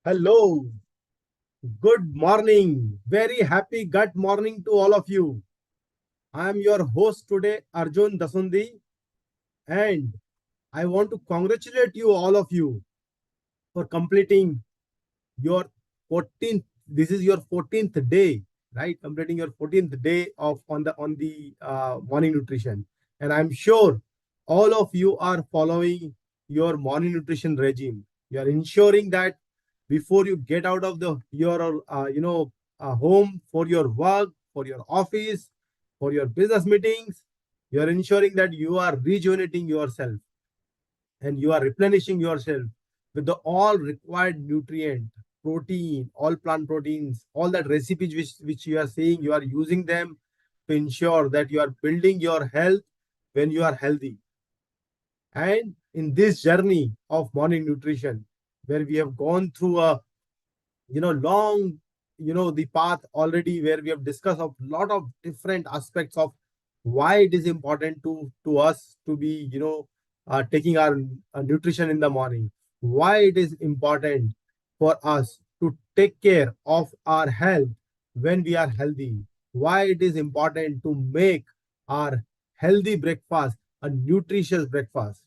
Hello, good morning. Very happy gut morning to all of you. I am your host today, Arjun Dasundi, and I want to congratulate you, all of you, for completing your 14th. This is your 14th day, right? Completing your 14th day of on the morning nutrition, and I'm sure all of you are following your morning nutrition regime. You are ensuring that before you get out of the your home for your work, for your office, for your business meetings, you are ensuring that you are rejuvenating yourself and you are replenishing yourself with the all required nutrient, protein, all plant proteins, all that recipes which you are seeing, you are using them to ensure that you are building your health when you are healthy. And in this journey of morning nutrition, where we have gone through a long the path already, where we have discussed a lot of different aspects of why it is important to us to be taking our nutrition in the morning, why it is important for us to take care of our health when we are healthy, why it is important to make our healthy breakfast a nutritious breakfast.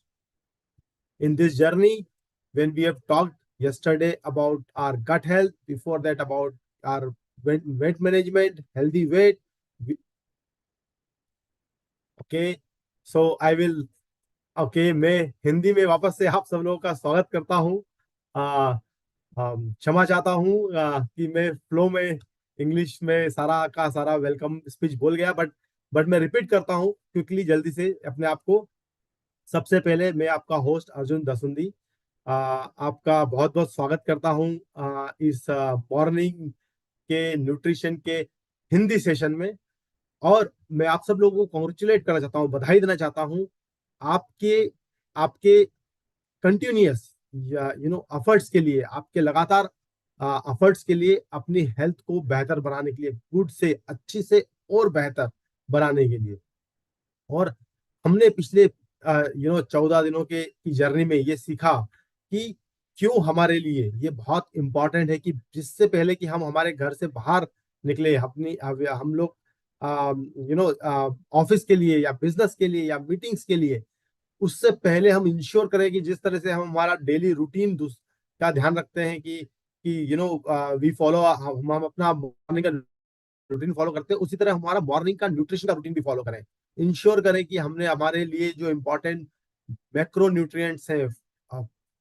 In this journey, when we have talked yesterday about our gut health, before that about our weight management, healthy weight. Okay, so I will okay, मैं हिंदी में वापस से आप सब लोगों का स्वागत करता हूँ। क्षमा चाहता हूँ कि मैं फ्लो में इंग्लिश में सारा का सारा वेलकम स्पीच बोल गया, बट मैं रिपीट करता हूँ क्विकली, जल्दी से अपने आप को। सबसे पहले मैं आपका होस्ट अर्जुन दसुंदी आपका बहुत बहुत स्वागत करता हूं इस मॉर्निंग के न्यूट्रिशन के हिंदी सेशन में। और मैं आप सब लोगों को कॉन्ग्रेचुलेट करना चाहता हूं, बधाई देना चाहता हूं आपके आपके कंटिन्यूअस या एफर्ट्स के लिए, आपके लगातार एफर्ट्स के लिए, अपनी हेल्थ को बेहतर बनाने के लिए, गुड से अच्छी से और बेहतर बनाने के लिए। और हमने पिछले 14 दिनों के की जर्नी में ये सीखा कि क्यों हमारे लिए ये बहुत इंपॉर्टेंट है कि जिससे पहले कि हम हमारे घर से बाहर निकले, अपनी हम लोग ऑफिस के लिए या बिजनेस के लिए या मीटिंग्स के लिए, उससे पहले हम इंश्योर करें कि जिस तरह से हम हमारा डेली रूटीन का ध्यान रखते हैं कि वी फॉलो, हम अपना मॉर्निंग का रूटीन फॉलो करते हैं, उसी तरह हमारा मॉर्निंग का न्यूट्रिशन का रूटीन भी फॉलो करें। इंश्योर करें कि हमने हमारे लिए जो इम्पोर्टेंट मैक्रो न्यूट्रिएंट्स हैं,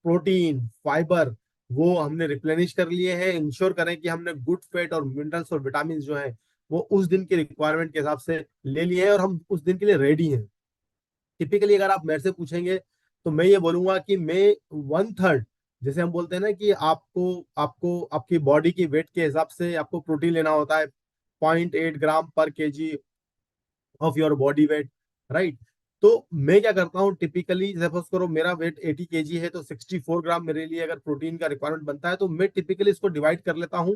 प्रोटीन, फाइबर, वो हमने रिप्लेनिश कर लिए हैं। इंश्योर करें कि हमने गुड फैट और मिनरल्स और विटामिन जो है वो उस दिन के रिक्वायरमेंट के हिसाब से ले लिए हैं और हम उस दिन के लिए रेडी हैं। टिपिकली अगर आप मेरे से पूछेंगे तो मैं ये बोलूंगा कि मैं 1/3, जैसे हम बोलते हैं ना कि आपको आपको आपकी बॉडी की वेट के हिसाब से आपको प्रोटीन लेना होता है, 0.8 ग्राम पर KG of your body weight, right. तो मैं क्या करता हूँ टिपिकली, सपोज करो मेरा वेट 80 केजी है, तो 64 ग्राम मेरे लिए अगर प्रोटीन का रिक्वायरमेंट बनता है, तो मैं टिपिकली इसको डिवाइड कर लेता हूँ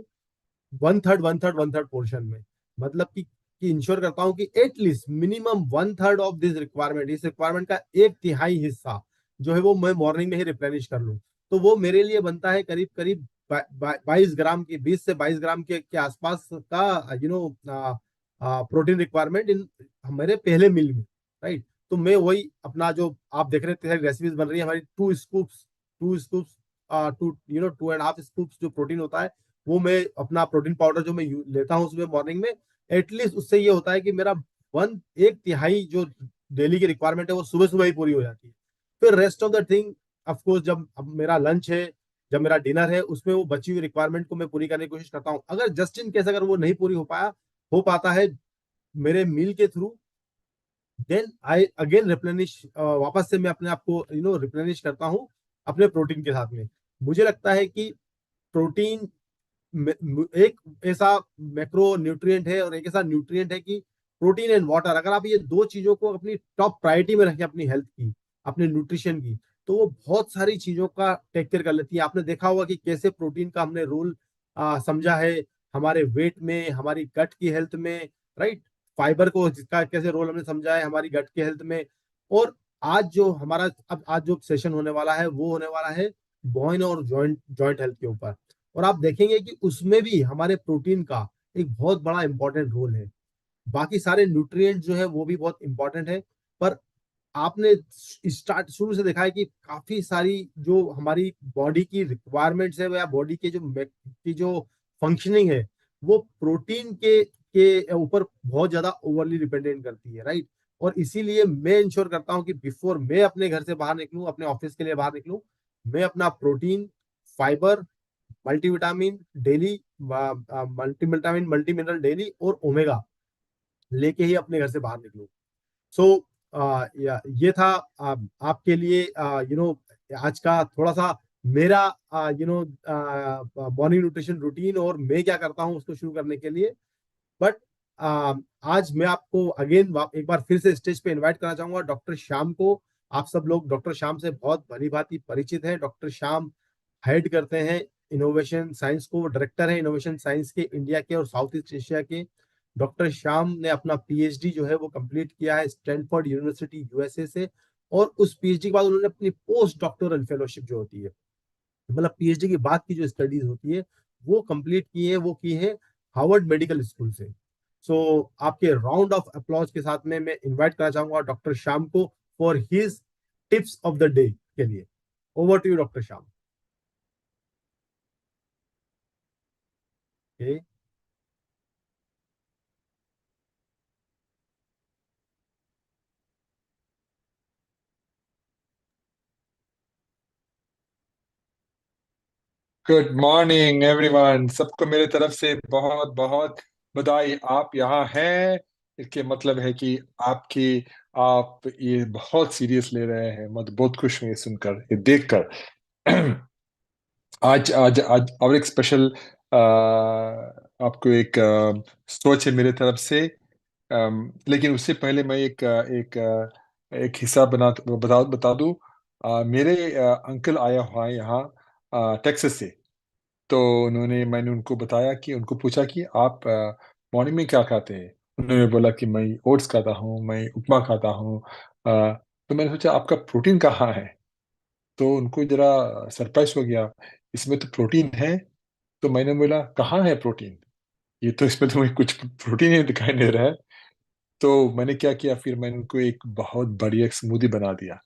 1/3 पोर्शन में। मतलब कि इंश्योर करता हूं कि at least minimum 1/3 of this requirement, इस रिक्वायरमेंट का एक तिहाई हिस्सा जो है वो मैं मॉर्निंग में ही रिप्लेनिश कर लूं। तो वो मेरे लिए बनता है करीब करीब 22 ग्राम की, 20 से 22 ग्राम के आसपास का प्रोटीन रिक्वायरमेंट इन हमारे पहले मील में, राइट। तो मैं वही अपना, जो आप देख रहे थे रेसिपीज बन रही है हमारी, 2 स्कूप्स, 2.5 स्कूप्स जो प्रोटीन होता है, वो मैं अपना प्रोटीन पाउडर जो मैं लेता हूँ उसमें मॉर्निंग में, एटलीस्ट उससे ये होता है कि मेरा एक तिहाई जो डेली की रिक्वायरमेंट है वो सुबह सुबह ही पूरी हो जाती है। फिर rest of the thing, of course जब अब मेरा लंच है, जब मेरा डिनर है, उसमें वो बची हुई रिक्वायरमेंट को मैं पूरी करने की कोशिश करता हूँ। अगर जस्ट इन केस अगर वो नहीं पूरी हो पाता है मेरे मील के through, then I again replenish, वापस से मैं अपने आप को रिप्लेनिश करता हूँ अपने प्रोटीन के साथ में। मुझे लगता है कि प्रोटीन एक ऐसा मैक्रो न्यूट्रिएंट है और एक ऐसा न्यूट्रिएंट है कि प्रोटीन एंड वाटर, अगर आप ये दो चीजों को अपनी टॉप प्रायोरिटी में रखें, अपनी हेल्थ की, अपने न्यूट्रिशन की, तो वो बहुत सारी चीजों का टेक केयर कर लेती है। आपने देखा होगा कि कैसे प्रोटीन का हमने रोल समझा है हमारे वेट में, हमारी गट की हेल्थ में, राइट। फाइबर को जिसका कैसे रोल हमने समझा है हमारी गट की हेल्थ में। और आज जो सेशन होने वाला है वो होने वाला है बॉइन और जॉइंट जॉइंट हेल्थ के ऊपर। और आप देखेंगे कि उसमें भी हमारे प्रोटीन का एक बहुत बड़ा इंपॉर्टेंट रोल है। बाकी सारे न्यूट्रिएंट जो है वो भी बहुत इंपॉर्टेंट है, पर आपने स्टार्ट शुरू से देखा है कि काफी सारी जो हमारी बॉडी की रिक्वायरमेंट्स है या बॉडी के जो फंक्शनिंग है वो प्रोटीन के ऊपर बहुत ज्यादा ओवरली डिपेंडेंट करती है, राइट। और इसीलिए मैं इंश्योर करता हूँ कि बिफोर मैं अपने घर से बाहर निकलूं, अपने ऑफिस के लिए बाहर निकलूं, मैं अपना protein, fibre, multivitamin daily, multivitamin multi mineral daily और ओमेगा लेके ही अपने घर से बाहर निकलूं। सो ये था आपके लिए आज का थोड़ा सा मेरा मॉर्निंग न्यूट्रिशन रूटीन और मैं क्या करता हूँ उसको शुरू करने के लिए। बट आज मैं आपको अगेन एक बार फिर से स्टेज पे इनवाइट करना चाहूंगा डॉक्टर श्याम को। आप सब लोग डॉक्टर श्याम से बहुत भली भांति परिचित हैं। डॉक्टर श्याम हेड करते हैं इनोवेशन साइंस को, डायरेक्टर है इनोवेशन साइंस के इंडिया के और साउथ ईस्ट एशिया के। डॉक्टर श्याम ने अपना पीएचडी जो है वो कंप्लीट किया है स्टैनफोर्ड यूनिवर्सिटी यूएसए से। और उस पीएचडी के बाद उन्होंने अपनी पोस्ट डॉक्टोरल फेलोशिप जो होती है, मतलब पीएचडी के बाद की जो स्टडीज होती है वो कंप्लीट की है, वो की है हार्वर्ड मेडिकल स्कूल से। सो आपके राउंड ऑफ अप्लॉज के साथ में मैं इनवाइट करना चाहूंगा डॉक्टर श्याम को for his tips of the day के लिए। Over to you doctor Shyam. Okay. Good morning everyone. सबको मेरे तरफ से बहुत बहुत बधाई। आप यहाँ हैं, इसके मतलब है कि आप ये बहुत सीरियस ले रहे हैं। मैं बहुत खुश हूँ ये सुनकर, ये देखकर। आज आज आज और एक स्पेशल आपको एक सोच है मेरे तरफ से। लेकिन उससे पहले मैं एक हिस्सा बता दूं। मेरे अंकल आया हुआ है यहाँ टेक्सास से। तो मैंने उनको बताया कि उनको पूछा कि आप मॉर्निंग में क्या खाते हैं। उन्होंने बोला कि मैं ओट्स खाता हूँ, मैं उपमा खाता हूँ। तो मैंने सोचा आपका प्रोटीन कहाँ है। तो उनको जरा सरप्राइज हो गया, इसमें तो प्रोटीन है। तो मैंने बोला कहाँ है प्रोटीन, ये तो इसमें तो कुछ प्रोटीन ही दिखाई नहीं रहा है। तो मैंने क्या किया, फिर मैंने उनको एक बहुत बढ़िया स्मूदी बना दिया,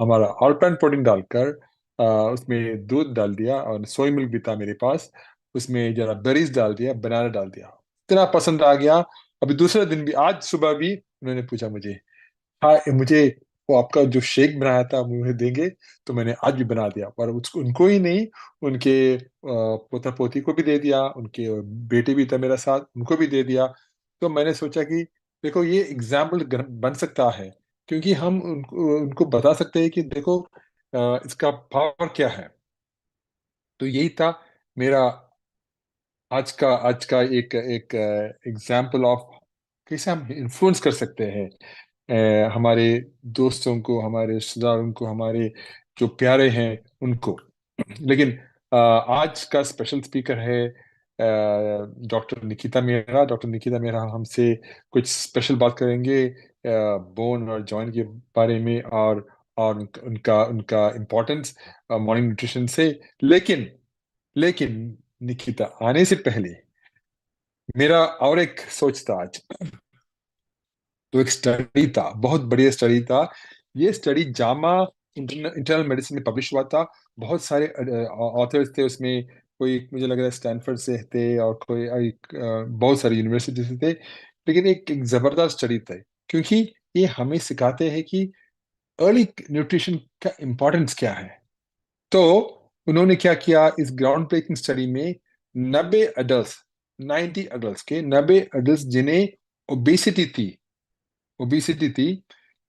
हमारा ऑल प्लांट प्रोटीन डालकर। उसमें दूध डाल दिया और सोया मिल्क भी था मेरे पास। उसमें जरा बेरीज डाल दिया, बनाना डाल दिया। इतना पसंद आ गया। अभी दूसरे दिन भी, आज सुबह भी उन्होंने पूछा मुझे, हाँ मुझे वो आपका जो शेक बनाया था मुझे देंगे। तो मैंने आज भी बना दिया, पर उसको उनको ही नहीं, उनके पोता पोती को भी दे दिया, उनके बेटे भी था मेरा साथ, उनको भी दे दिया। तो मैंने सोचा कि देखो ये एग्जाम्पल बन सकता है, क्योंकि हम उनको बता सकते हैं कि देखो इसका पावर क्या है। तो यही था मेरा आज का एक एक एग्जाम्पल ऑफ कैसे हम इन्फ्लुएंस कर सकते हैं हमारे दोस्तों को, हमारे रिश्तेदारों को, हमारे जो प्यारे हैं उनको। लेकिन आज का स्पेशल स्पीकर है डॉक्टर निकिता मेहरा। डॉक्टर निकिता मेहरा हमसे कुछ स्पेशल बात करेंगे बोन और जॉइंट के बारे में, और उनका उनका इम्पोर्टेंस मॉर्निंग न्यूट्रिशन से। लेकिन लेकिन निकिता आने से पहले मेरा और एक सोच था आज। तो एक स्टडी था, बहुत बढ़िया स्टडी था। ये स्टडी जामा इंटरनल मेडिसिन में पब्लिश हुआ था। बहुत सारे ऑथर्स थे उसमें। कोई मुझे लग रहा है स्टैनफोर्ड से थे, और कोई बहुत सारी यूनिवर्सिटी से थे। लेकिन एक जबरदस्त स्टडी था, क्योंकि ये हमें सिखाते हैं कि अर्ली न्यूट्रिशन का इम्पोर्टेंस क्या है। तो उन्होंने क्या किया, इस ग्राउंड ब्रेकिंग स्टडी में 90 एडल्ट, 90 एडल्ट जिन्हें ओबेसिटी थी,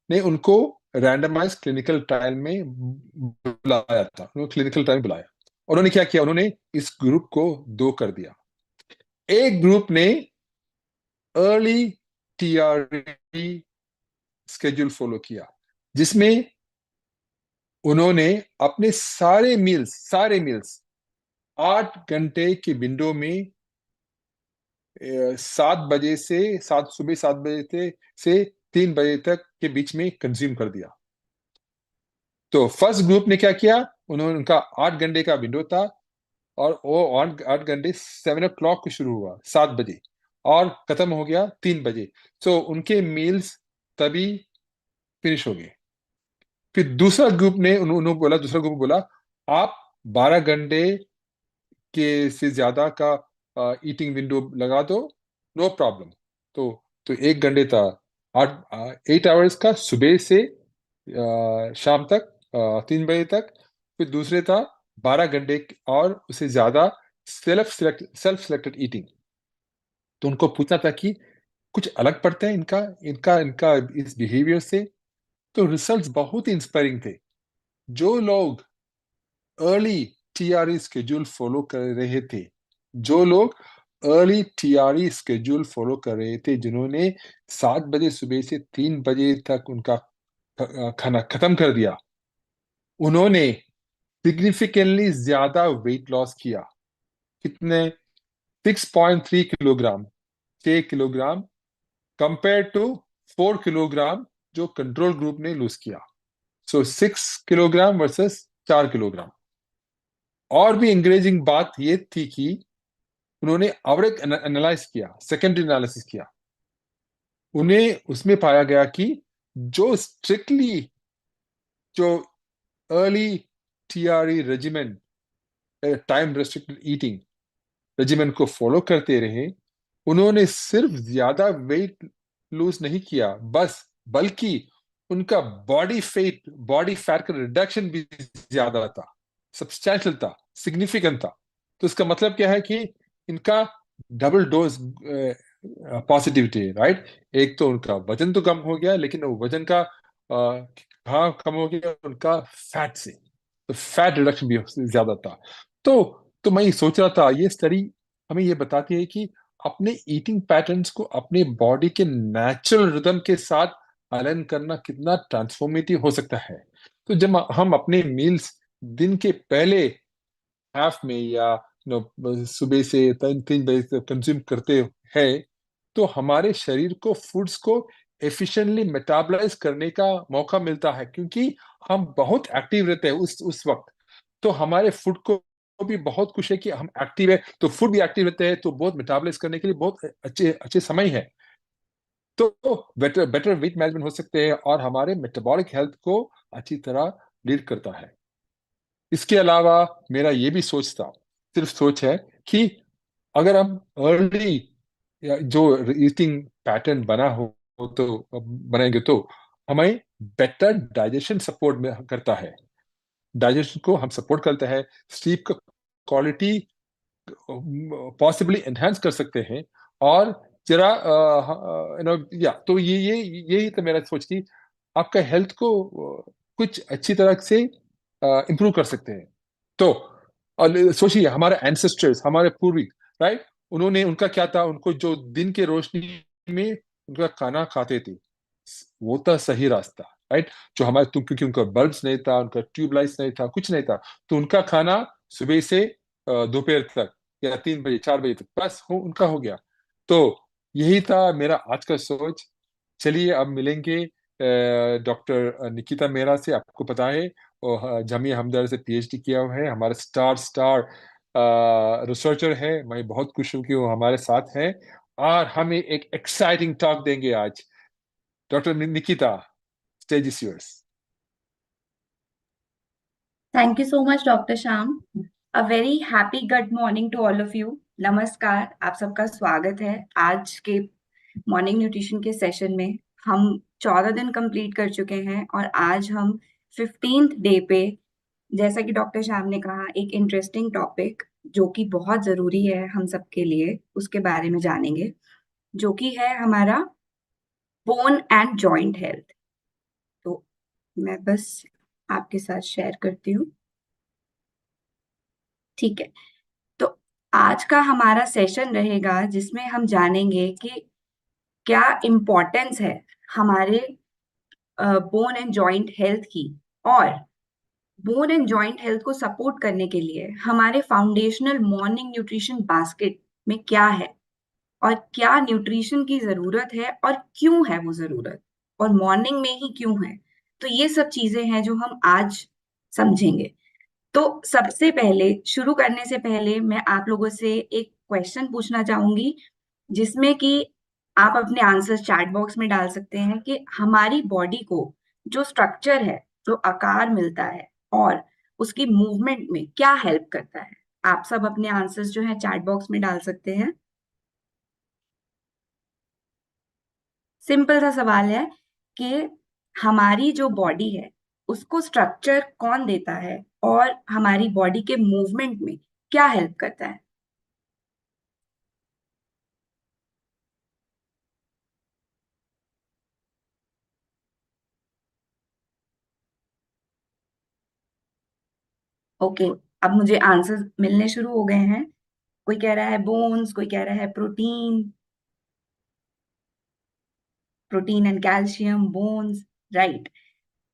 ने उनको रैंडमाइज क्लिनिकल ट्रायल में बुलाया था। उन्होंने क्लिनिकल ट्रायल बुलाया। उन्होंने क्या किया, उन्होंने इस ग्रुप को दो कर दिया। एक ग्रुप ने अर्ली टीआरई स्केड्यूल फॉलो किया, जिसमें उन्होंने अपने सारे मील्स 8 घंटे की विंडो में 7 बजे से, 3 बजे तक के बीच में कंज्यूम कर दिया। तो फर्स्ट ग्रुप ने क्या किया, उन्होंने, उनका 8 घंटे का विंडो था, और वो 8 घंटे 7 o'clock को शुरू हुआ, 7 बजे, और खत्म हो गया 3 बजे। सो उनके मील्स तभी फिनिश हो गए। फिर दूसरा ग्रुप ने उन्होंने बोला, दूसरा ग्रुप बोला आप 12 घंटे के से ज्यादा का ईटिंग विंडो लगा दो, नो प्रॉब्लम। तो 1 घंटे था, 8 8 आवर्स का, सुबह से शाम तक, 3 बजे तक। फिर दूसरे था 12 घंटे और उससे ज्यादा सेल्फ सिलेक्टेड ईटिंग। तो उनको पूछना था कि कुछ अलग पड़ता है इनका इनका इनका इस बिहेवियर से। तो रिजल्ट्स बहुत ही इंस्पायरिंग थे। जो लोग अर्ली टीआरई स्केड्यूल फॉलो कर रहे थे, जो लोग अर्ली टीआरई स्केड्यूल फॉलो कर रहे थे, जिन्होंने 7 बजे सुबह से 3 बजे तक उनका खाना खत्म कर दिया, उन्होंने सिग्निफिकेंटली ज्यादा वेट लॉस किया। कितने? 6.3 kilogram, 6 kilogram, compare to 4 kilogram जो कंट्रोल ग्रुप ने लूज किया। So 6 kilogram versus 4 kilogram. और भी इंकरेजिंग बात ये थी कि उन्होंने एवरेज एनालाइज किया, सेकेंडरी एनालिसिस किया। उन्हें उसमें पाया गया कि जो स्ट्रिक्टली जो early TRE regiment, time restricted eating regiment को फॉलो करते रहे, उन्होंने सिर्फ ज्यादा वेट लूज नहीं किया बस, बल्कि उनका बॉडी फैट का रिडक्शन भी ज्यादा था, सब्सटैंशियल था, सिग्निफिकेंट था। तो इसका मतलब क्या है कि इनका डबल डोज पॉजिटिविटी है, राइट। एक तो उनका वजन तो कम हो गया, लेकिन वो वजन का कहाँ कम हो गया? उनका फैट से। तो फैट रिडक्शन भी ज्यादा था। तो मैं ये सोच रहा था, ये स्टडी हमें ये बताती है कि अपने ईटिंग पैटर्न्स को अपने बॉडी के नेचुरल रिदम के साथ अलाइन करना कितना ट्रांसफॉर्मेटिव हो सकता है। तो जब हम अपने मील्स दिन के पहले हाफ में या सुबह से 3 बजे तक कंज्यूम करते हैं, तो हमारे शरीर को फूड्स को एफिशिएंटली मेटाबलाइज करने का मौका मिलता है, क्योंकि हम बहुत एक्टिव रहते हैं उस वक्त। तो हमारे फूड को भी बहुत खुश है कि हम एक्टिव है, तो फूड भी एक्टिव रहते हैं, तो बहुत मेटाबलाइज करने के लिए बहुत अच्छे अच्छे समय है। तो बेटर बेटर वेट मैनेजमेंट हो सकते हैं और हमारे मेटाबॉलिक हेल्थ को अच्छी तरह लीड करता है। इसके अलावा मेरा ये भी सोच था, सिर्फ सोच है, कि अगर हम अर्ली जो ईटिंग पैटर्न तो बनाएंगे, तो हमें बेटर डाइजेशन सपोर्ट में करता है। डाइजेशन को हम सपोर्ट करते हैं, स्लीप का क्वालिटी पॉसिबली एनहांस कर सकते हैं। और जरा या तो ये यही तो मेरा सोच कि आपका हेल्थ को कुछ अच्छी तरह से इम्प्रूव कर सकते हैं। तो और सोचिए, हमारे एंसेस्टर्स, हमारे पूर्वज, राइट, उन्होंने, उनका क्या था? उनको जो दिन के रोशनी में उनका खाना खाते थे, वो था सही रास्ता, राइट। जो हमारे, तो क्योंकि उनका बल्ब्स नहीं था, उनका ट्यूबलाइट्स नहीं था, कुछ नहीं था, तो उनका खाना सुबह से दोपहर तक या 3 बजे 4 बजे तक बस उनका हो गया। तो यही था मेरा आज का सोच। चलिए अब मिलेंगे डॉक्टर निकिता मेहरा से। आपको पता है वो जामिया हमदर्द से पीएचडी किया हुआ है, हमारा स्टार रिसर्चर है। मैं बहुत खुश हूँ कि वो हमारे साथ है और हमें एक एक्साइटिंग टॉक देंगे आज। Doctor Nikita, stage is yours. Thank you so much, Dr. Sham. A very happy good morning to all of you. नमस्कार, आप सबका स्वागत है आज के मॉर्निंग न्यूट्रिशन के सेशन में। हम 14 दिन कंप्लीट कर चुके हैं और आज हम 15th डे पे, जैसा कि डॉक्टर श्याम ने कहा, एक इंटरेस्टिंग टॉपिक जो कि बहुत जरूरी है हम सबके लिए, उसके बारे में जानेंगे, जो कि है हमारा बोन एंड जॉइंट हेल्थ। तो मैं बस आपके साथ शेयर करती हूँ। ठीक है, तो आज का हमारा सेशन रहेगा जिसमें हम जानेंगे कि क्या इम्पोर्टेंस है हमारे बोन एंड जॉइंट हेल्थ की, और बोन एंड जॉइंट हेल्थ को सपोर्ट करने के लिए हमारे फाउंडेशनल मॉर्निंग न्यूट्रिशन बास्केट में क्या है, और क्या न्यूट्रिशन की जरूरत है और क्यों है वो जरूरत, और मॉर्निंग में ही क्यों है। तो ये सब चीजें हैं जो हम आज समझेंगे। तो सबसे पहले शुरू करने से पहले मैं आप लोगों से एक क्वेश्चन पूछना चाहूंगी, जिसमें कि आप अपने आंसर चैट बॉक्स में डाल सकते हैं कि हमारी बॉडी को जो स्ट्रक्चर है, जो आकार मिलता है और उसकी मूवमेंट में क्या हेल्प करता है। आप सब अपने आंसर्स जो है चैट बॉक्स में डाल सकते हैं। सिंपल सा सवाल है कि हमारी जो बॉडी है उसको स्ट्रक्चर कौन देता है और हमारी बॉडी के मूवमेंट में क्या हेल्प करता है। ओके, अब मुझे आंसर मिलने शुरू हो गए हैं। कोई कह रहा है बोन्स, कोई कह रहा है protein, protein and calcium, bones, right.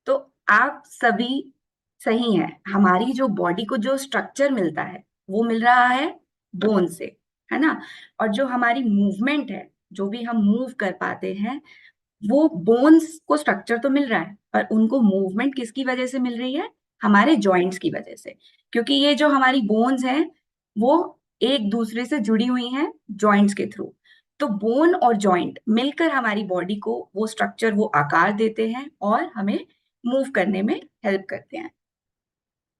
तो आप सभी सही हैं। हमारी जो बॉडी को जो स्ट्रक्चर मिलता है वो मिल रहा है बोन से, है ना। और जो हमारी मूवमेंट है, जो भी हम मूव कर पाते हैं, वो बोन्स को स्ट्रक्चर तो मिल रहा है, पर उनको मूवमेंट किसकी वजह से मिल रही है? हमारे जॉइंट्स की वजह से। क्योंकि ये जो हमारी बोन्स हैं वो एक दूसरे से जुड़ी हुई हैं जॉइंट्स के थ्रू। तो बोन और जॉइंट मिलकर हमारी बॉडी को वो स्ट्रक्चर, वो आकार देते हैं और हमें मूव करने में हेल्प करते हैं।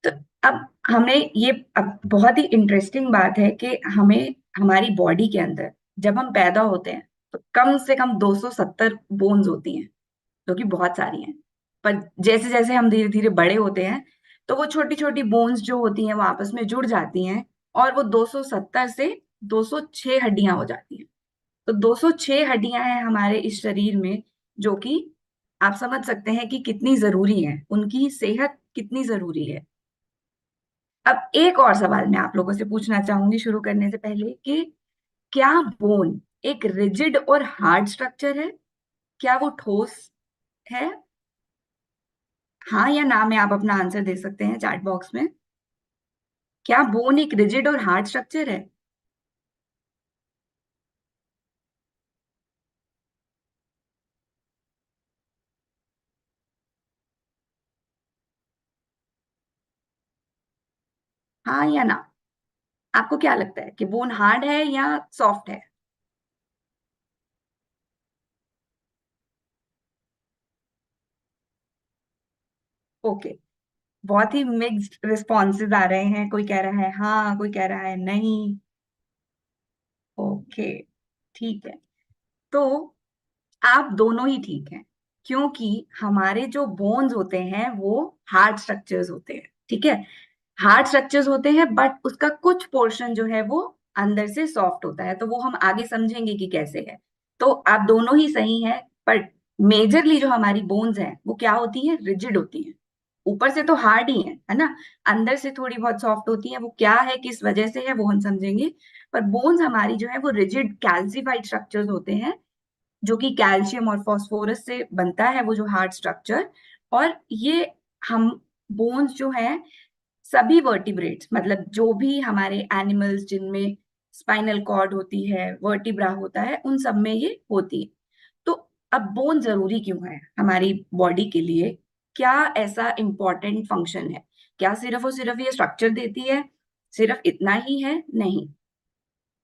तो अब हमें ये, अब बहुत ही इंटरेस्टिंग बात है कि हमें हमारी बॉडी के अंदर जब हम पैदा होते हैं तो कम से कम 270 बोन्स होती हैं, जो कि बहुत सारी हैं। पर जैसे जैसे हम धीरे धीरे बड़े होते हैं तो वो छोटी छोटी बोन्स जो होती हैं वो आपस में जुड़ जाती हैं और वो 270 से 206 हड्डियां हो जाती हैं। तो 206 हड्डियां हैं हमारे इस शरीर में, जो कि आप समझ सकते हैं कि कितनी जरूरी है, उनकी सेहत कितनी जरूरी है। अब एक और सवाल मैं आप लोगों से पूछना चाहूंगी शुरू करने से पहले कि क्या बोन एक रिजिड और हार्ड स्ट्रक्चर है? क्या वो ठोस है? हाँ या ना में आप अपना आंसर दे सकते हैं चैट बॉक्स में। क्या बोन एक रिजिड और हार्ड स्ट्रक्चर है? हाँ या ना? आपको क्या लगता है कि बोन हार्ड है या सॉफ्ट है? ओके, बहुत ही मिक्स्ड रिस्पॉन्सेज आ रहे हैं। कोई कह रहा है हाँ, कोई कह रहा है नहीं। ओके, ठीक है। तो आप दोनों ही ठीक हैं, क्योंकि हमारे जो बोन्स होते हैं वो हार्ड स्ट्रक्चर्स होते हैं, ठीक है। हार्ड स्ट्रक्चर्स होते हैं, बट उसका कुछ पोर्शन जो है वो अंदर से सॉफ्ट होता है। तो वो हम आगे समझेंगे कि कैसे है। तो आप दोनों ही सही हैं, पर मेजरली जो हमारी बोन्स हैं वो क्या होती हैं? रिजिड होती हैं। ऊपर से तो हार्ड ही है ना, अंदर से थोड़ी बहुत सॉफ्ट होती है। वो क्या है, किस वजह से है, वो हम समझेंगे। पर बोन्स हमारी जो है वो रिजिड कैल्सिफाइड स्ट्रक्चर्स होते हैं, जो कि कैल्शियम और फास्फोरस से बनता है वो जो हार्ड स्ट्रक्चर। और ये हम बोन्स जो है सभी वर्टिब्रेट्स, मतलब जो भी हमारे एनिमल्स जिनमें स्पाइनल कॉर्ड होती है, वर्टिब्रा होता है, उन सब में ये होती है। तो अब बोन जरूरी क्यों है हमारी बॉडी के लिए? क्या ऐसा इंपॉर्टेंट फंक्शन है? क्या सिर्फ और सिर्फ ये स्ट्रक्चर देती है, सिर्फ इतना ही है? नहीं।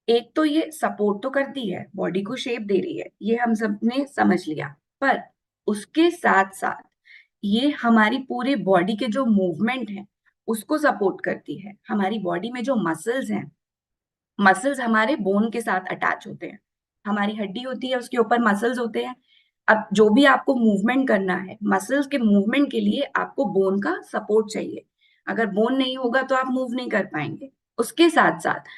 एक तो ये सपोर्ट तो करती है, बॉडी को शेप दे रही है, ये हम सब ने समझ लिया। पर उसके साथ साथ ये हमारी पूरे बॉडी के जो मूवमेंट है उसको सपोर्ट करती है। हमारी बॉडी में जो मसल्स हैं, मसल्स हमारे बोन के साथ अटैच होते हैं। हमारी हड्डी होती है, उसके ऊपर मसल्स होते हैं। अब जो भी आपको मूवमेंट करना है, मसल्स के मूवमेंट के लिए आपको बोन का सपोर्ट चाहिए। अगर बोन नहीं होगा तो आप मूव नहीं कर पाएंगे। उसके साथ साथ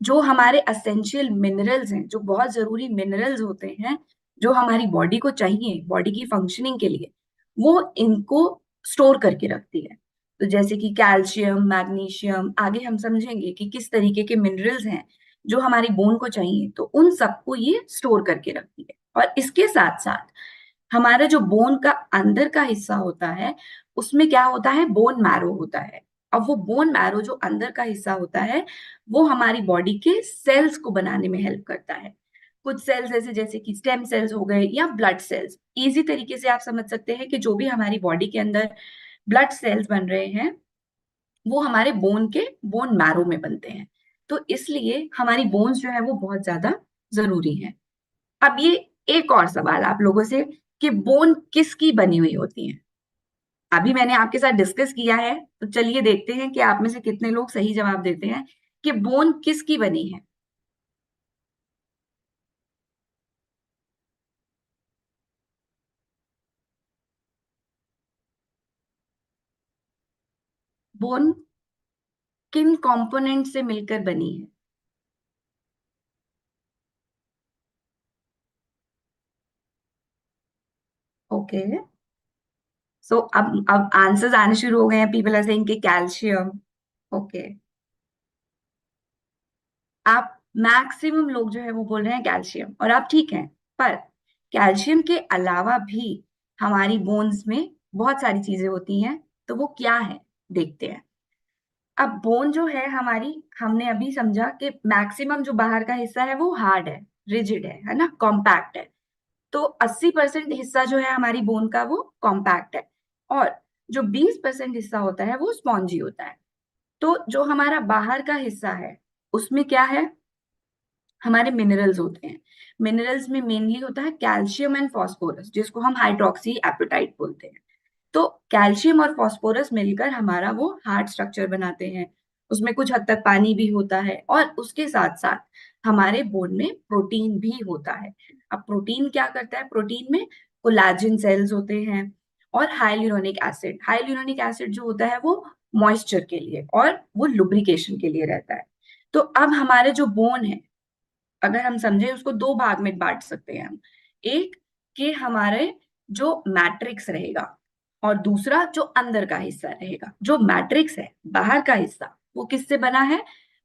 जो हमारे असेंशियल मिनरल्स हैं, जो बहुत जरूरी मिनरल्स होते हैं, जो हमारी बॉडी को चाहिए बॉडी की फंक्शनिंग के लिए, वो इनको स्टोर करके रखती है। तो जैसे कि कैल्शियम, मैग्नीशियम, आगे हम समझेंगे कि किस तरीके के मिनरल्स हैं जो हमारी बोन को चाहिए, तो उन सबको ये स्टोर करके रखती है। और इसके साथ साथ हमारा जो बोन का अंदर का हिस्सा होता है, उसमें क्या होता है? बोन मैरो होता है। अब वो बोन मैरो जो अंदर का हिस्सा होता है वो हमारी बॉडी के सेल्स को बनाने में हेल्प करता है। कुछ सेल्स ऐसे जैसे कि स्टेम सेल्स हो गए या ब्लड सेल्स। इजी तरीके से आप समझ सकते हैं कि जो भी हमारी बॉडी के अंदर ब्लड सेल्स बन रहे हैं वो हमारे बोन मैरो में बनते हैं। तो इसलिए हमारी बोन्स जो है वो बहुत ज्यादा जरूरी है। अब ये एक और सवाल आप लोगों से कि बोन किसकी बनी हुई होती है। अभी मैंने आपके साथ डिस्कस किया है, तो चलिए देखते हैं कि आप में से कितने लोग सही जवाब देते हैं कि बोन किसकी बनी है। बोन किन कंपोनेंट से मिलकर बनी है? ओके, सो अब आंसर्स आने शुरू हो गए हैं। पीपल आर सेइंग कि कैल्शियम। ओके, आप मैक्सिमम लोग जो है वो बोल रहे हैं कैल्शियम, और आप ठीक हैं। पर कैल्शियम के अलावा भी हमारी बोन्स में बहुत सारी चीजें होती हैं, तो वो क्या है देखते हैं। अब बोन जो है हमारी, हमने अभी समझा कि मैक्सिमम जो बाहर का हिस्सा है वो हार्ड है, रिजिड है ना, कॉम्पैक्ट है। तो 80% हिस्सा जो है हमारी बोन का वो कॉम्पैक्ट है, और जो 20% हिस्सा होता है वो स्पॉन्जी होता है। तो जो हमारा बाहर का हिस्सा है उसमें क्या है, हमारे मिनरल्स होते हैं। मिनरल्स में मेनली होता है कैल्शियम एंड फास्फोरस, जिसको हम हाइड्रोक्सी एपेटाइट बोलते हैं। तो कैल्शियम और फास्फोरस मिलकर हमारा वो हार्ड स्ट्रक्चर बनाते हैं। उसमें कुछ हद तक पानी भी होता है, और उसके साथ साथ हमारे बोन में प्रोटीन भी होता है। अब प्रोटीन क्या करता है, प्रोटीन में कोलाजिन सेल्स होते हैं, और हाइलुरोनिक एसिड। हाइलुरोनिक एसिड जो होता है वो मॉइस्चर के लिए और वो लुब्रिकेशन के लिए रहता है। तो अब हमारे जो बोन है, अगर हम समझे उसको दो भाग में बांट सकते हैं हम। एक कि हमारे जो मैट्रिक्स रहेगा, और दूसरा जो अंदर का हिस्सा रहेगा। जो मैट्रिक्स है, बाहर का हिस्सा, वो किससे बना है,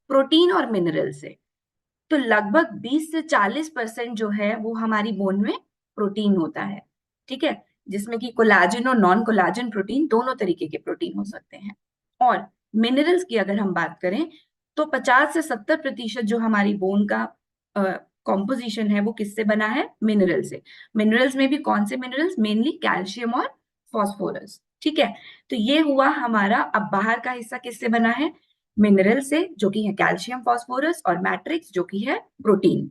प्रोटीन और मिनरल से। तो लगभग 20 से 40% जो है वो हमारी बोन में प्रोटीन होता है। ठीक है, जिसमें कि कोलाजन और नॉन कोलाजन प्रोटीन, दोनों तरीके के प्रोटीन हो सकते हैं। और मिनरल्स की अगर हम बात करें, तो 50 से 70% जो हमारी बोन का कॉम्पोजिशन है वो किससे बना है, मिनरल से। मिनरल्स में भी कौन से मिनरल्स, मेनली कैल्शियम और फॉस्फोरस। ठीक है, तो ये हुआ हमारा। अब बाहर का हिस्सा किससे बना है, मिनरल से, जो कि है कैल्शियम फॉस्फोरस, और मैट्रिक्स जो कि है प्रोटीन।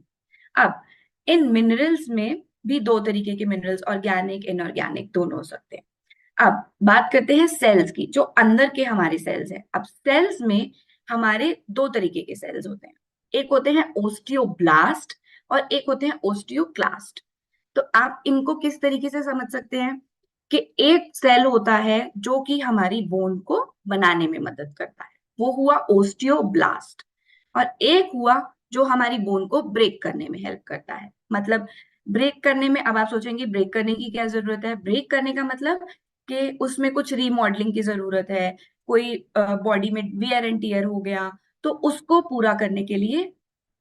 अब इन मिनरल्स में भी दो तरीके के मिनरल्स, ऑर्गेनिक इनऑर्गेनिक दोनों हो सकते हैं। अब बात करते हैं सेल्स की, जो अंदर के हमारे सेल्स हैं। अब सेल्स में हमारे दो तरीके के सेल्स होते हैं। एक होते हैं ओस्टियोब्लास्ट, और एक होते हैं ओस्टियोक्लास्ट। तो आप इनको किस तरीके से समझ सकते हैं कि एक सेल होता है जो कि हमारी बोन को बनाने में मदद करता है, वो हुआ ओस्टियोब्लास्ट। और एक हुआ जो हमारी बोन को ब्रेक करने में हेल्प करता है। मतलब ब्रेक करने में, अब आप सोचेंगे ब्रेक करने की क्या जरूरत है। ब्रेक करने का मतलब कि उसमें कुछ रीमॉडलिंग की जरूरत है, कोई बॉडी में वियर एंड टीयर हो गया, तो उसको पूरा करने के लिए,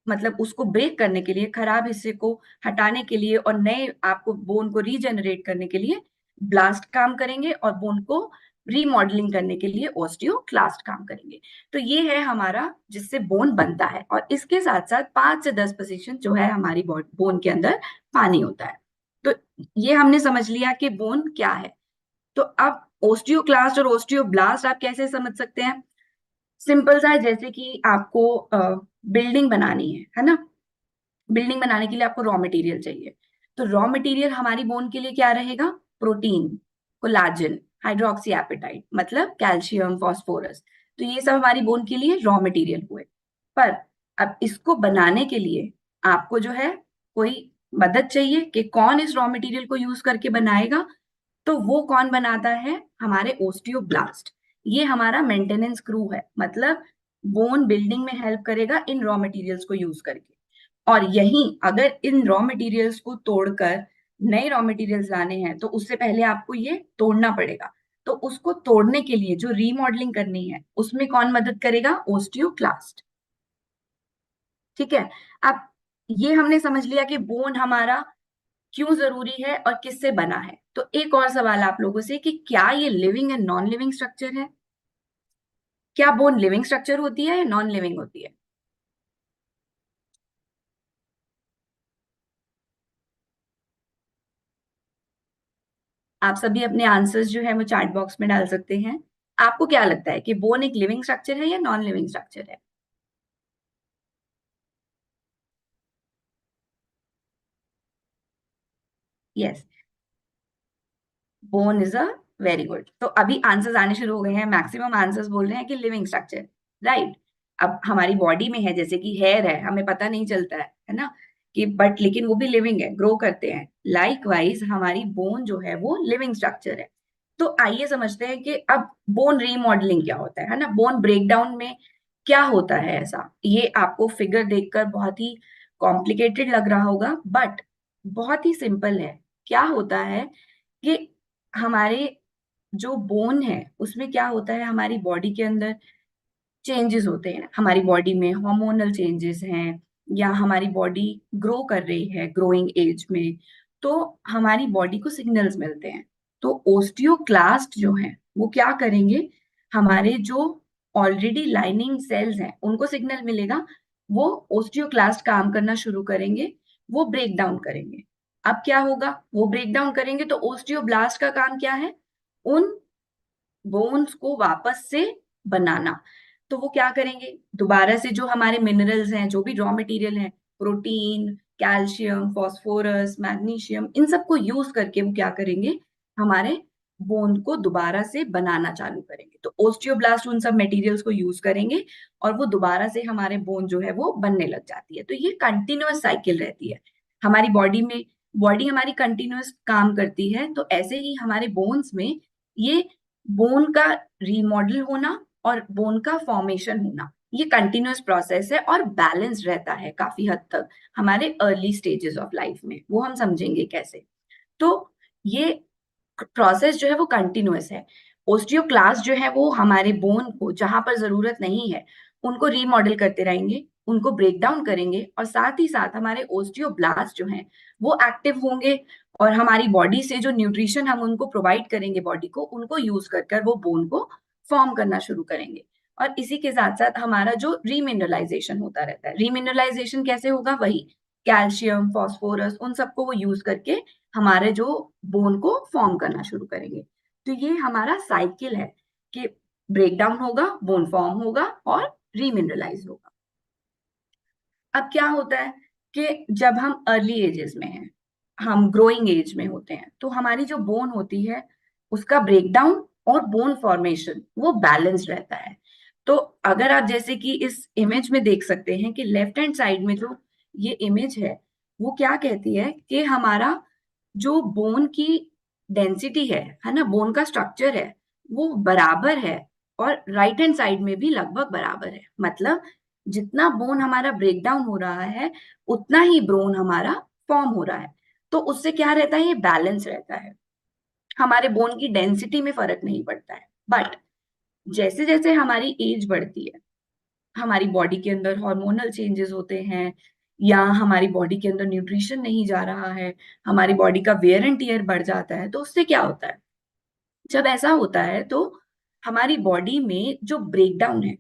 मतलब उसको ब्रेक करने के लिए, खराब हिस्से को हटाने के लिए, और नए आपको बोन को रीजनरेट करने के लिए ब्लास्ट काम करेंगे, और बोन को रीमॉडलिंग करने के लिए ओस्टियोक्लास्ट काम करेंगे। तो ये है हमारा जिससे बोन बनता है, और इसके साथ साथ 5 से 10% जो है हमारी बोन के अंदर पानी होता है। तो ये हमने समझ लिया कि बोन क्या है। तो अब ओस्टियोक्लास्ट और ओस्टियोब्लास्ट आप कैसे समझ सकते हैं, सिंपल सा है। जैसे कि आपको बिल्डिंग बनानी है ना, बिल्डिंग बनाने के लिए आपको रॉ मटेरियल चाहिए। तो रॉ मटेरियल हमारी बोन के लिए क्या रहेगा, प्रोटीन, कोलाजन, हाइड्रोक्सी एपेटाइट, मतलब कैल्शियम फॉस्फोरस। तो ये सब हमारी बोन के लिए रॉ मटेरियल हुए। पर अब इसको बनाने के लिए आपको जो है कोई मदद चाहिए कि कौन इस रॉ मटेरियल को यूज करके बनाएगा। तो वो कौन बनाता है, हमारे ओस्टियोब्लास्ट। ये हमारा मेंटेनेंस क्रू है, मतलब बोन बिल्डिंग में हेल्प करेगा इन रॉ मटेरियल्स को यूज करके। और यही अगर इन रॉ मटेरियल्स को तोड़कर नए रॉ मटेरियल्स लाने हैं, तो उससे पहले आपको ये तोड़ना पड़ेगा। तो उसको तोड़ने के लिए जो रीमॉडलिंग करनी है, उसमें कौन मदद करेगा, ओस्टियोक्लास्ट। ठीक है, अब ये हमने समझ लिया कि बोन हमारा क्यों जरूरी है और किससे बना है। तो एक और सवाल आप लोगों से कि क्या ये living and non living structure है। क्या बोन लिविंग स्ट्रक्चर होती है या नॉन लिविंग होती है? आप सभी अपने आंसर्स जो है वो चैट बॉक्स में डाल सकते हैं। आपको क्या लगता है कि बोन एक लिविंग स्ट्रक्चर है या नॉन लिविंग स्ट्रक्चर है? Yes, bone is a very good. तो अभी आंसर्स आने शुरू हो गए हैं, मैक्सिमम आंसर्स बोल रहे हैं कि लिविंग स्ट्रक्चर, राइट। अब हमारी बॉडी में है, जैसे कि हेयर है, हमें पता नहीं चलता है ना, कि बट लेकिन वो भी लिविंग है, ग्रो करते हैं। लाइकवाइज हमारी बोन जो है वो लिविंग स्ट्रक्चर है। तो आइए समझते हैं कि अब बोन रीमॉडलिंग क्या होता है ना, बोन ब्रेकडाउन में क्या होता है। ऐसा ये आपको फिगर देखकर बहुत ही कॉम्प्लिकेटेड लग रहा होगा, बट बहुत ही सिंपल है। क्या होता है कि हमारे जो बोन है उसमें क्या होता है, हमारी बॉडी के अंदर चेंजेस होते हैं। हमारी बॉडी में हार्मोनल चेंजेस हैं, या हमारी बॉडी ग्रो कर रही है ग्रोइंग एज में, तो हमारी बॉडी को सिग्नल्स मिलते हैं। तो ओस्टियोक्लास्ट जो है वो क्या करेंगे, हमारे जो ऑलरेडी लाइनिंग सेल्स हैं उनको सिग्नल मिलेगा, वो ओस्टियोक्लास्ट काम करना शुरू करेंगे, वो ब्रेक डाउन करेंगे। अब क्या होगा, वो ब्रेक डाउन करेंगे तो ओस्टियोब्लास्ट का काम क्या है, उन बोन्स को वापस से बनाना। तो वो क्या करेंगे, दोबारा से जो हमारे मिनरल्स हैं, जो भी रॉ मटेरियल है, प्रोटीन, कैल्शियम, फास्फोरस, मैग्नीशियम, इन सबको यूज करके वो क्या करेंगे, हमारे बोन को दोबारा से बनाना चालू करेंगे। तो ओस्टियोब्लास्ट उन सब मटेरियल्स को यूज करेंगे और वो दोबारा से हमारे बोन जो है वो बनने लग जाती है। तो ये कंटिन्यूअस साइकिल रहती है हमारी बॉडी में। बॉडी हमारी कंटिन्यूअस काम करती है, तो ऐसे ही हमारे बोन्स में ये बोन का रीमॉडल होना और बोन का फॉर्मेशन होना, ये कंटिन्यूअस प्रोसेस है और बैलेंस रहता है काफी हद तक हमारे अर्ली स्टेजेस ऑफ लाइफ में। वो हम समझेंगे कैसे। तो ये प्रोसेस जो है वो कंटिन्यूअस है। ओस्टियोक्लास्ट जो है वो हमारे बोन को जहां पर जरूरत नहीं है उनको रीमॉडल करते रहेंगे, उनको ब्रेक डाउन करेंगे, और साथ ही साथ हमारे ओस्टियोब्लास्ट जो हैं वो एक्टिव होंगे, और हमारी बॉडी से जो न्यूट्रिशन हम उनको प्रोवाइड करेंगे बॉडी को, उनको यूज कर कर वो बोन को फॉर्म करना शुरू करेंगे। और इसी के साथ साथ हमारा जो रीमिनरलाइजेशन होता रहता है, रीमिनरलाइजेशन कैसे होगा, वही कैल्शियम, फास्फोरस, उन सबको वो यूज करके हमारे जो बोन को फॉर्म करना शुरू करेंगे। तो ये हमारा साइकिल है कि ब्रेक डाउन होगा, बोन फॉर्म होगा और रीमिनरलाइज होगा। अब क्या होता है कि जब हम अर्ली एजेस में हैं, हम ग्रोइंग एज में होते हैं, तो हमारी जो बोन होती है उसका ब्रेकडाउन और बोन फॉर्मेशन वो बैलेंस रहता है। तो अगर आप जैसे कि इस इमेज में देख सकते हैं कि लेफ्ट हैंड साइड में जो ये इमेज है, वो क्या कहती है कि हमारा जो बोन की डेंसिटी है ना, बोन का स्ट्रक्चर है, वो बराबर है, और राइट हैंड साइड में भी लगभग बराबर है। मतलब जितना बोन हमारा ब्रेक डाउन हो रहा है उतना ही बोन हमारा फॉर्म हो रहा है। तो उससे क्या रहता है, ये बैलेंस रहता है, हमारे बोन की डेंसिटी में फर्क नहीं पड़ता है। बट जैसे जैसे हमारी एज बढ़ती है, हमारी बॉडी के अंदर हार्मोनल चेंजेस होते हैं, या हमारी बॉडी के अंदर न्यूट्रिशन नहीं जा रहा है, हमारी बॉडी का वेयर एंड टीयर बढ़ जाता है, तो उससे क्या होता है, जब ऐसा होता है तो हमारी बॉडी में जो ब्रेकडाउन है,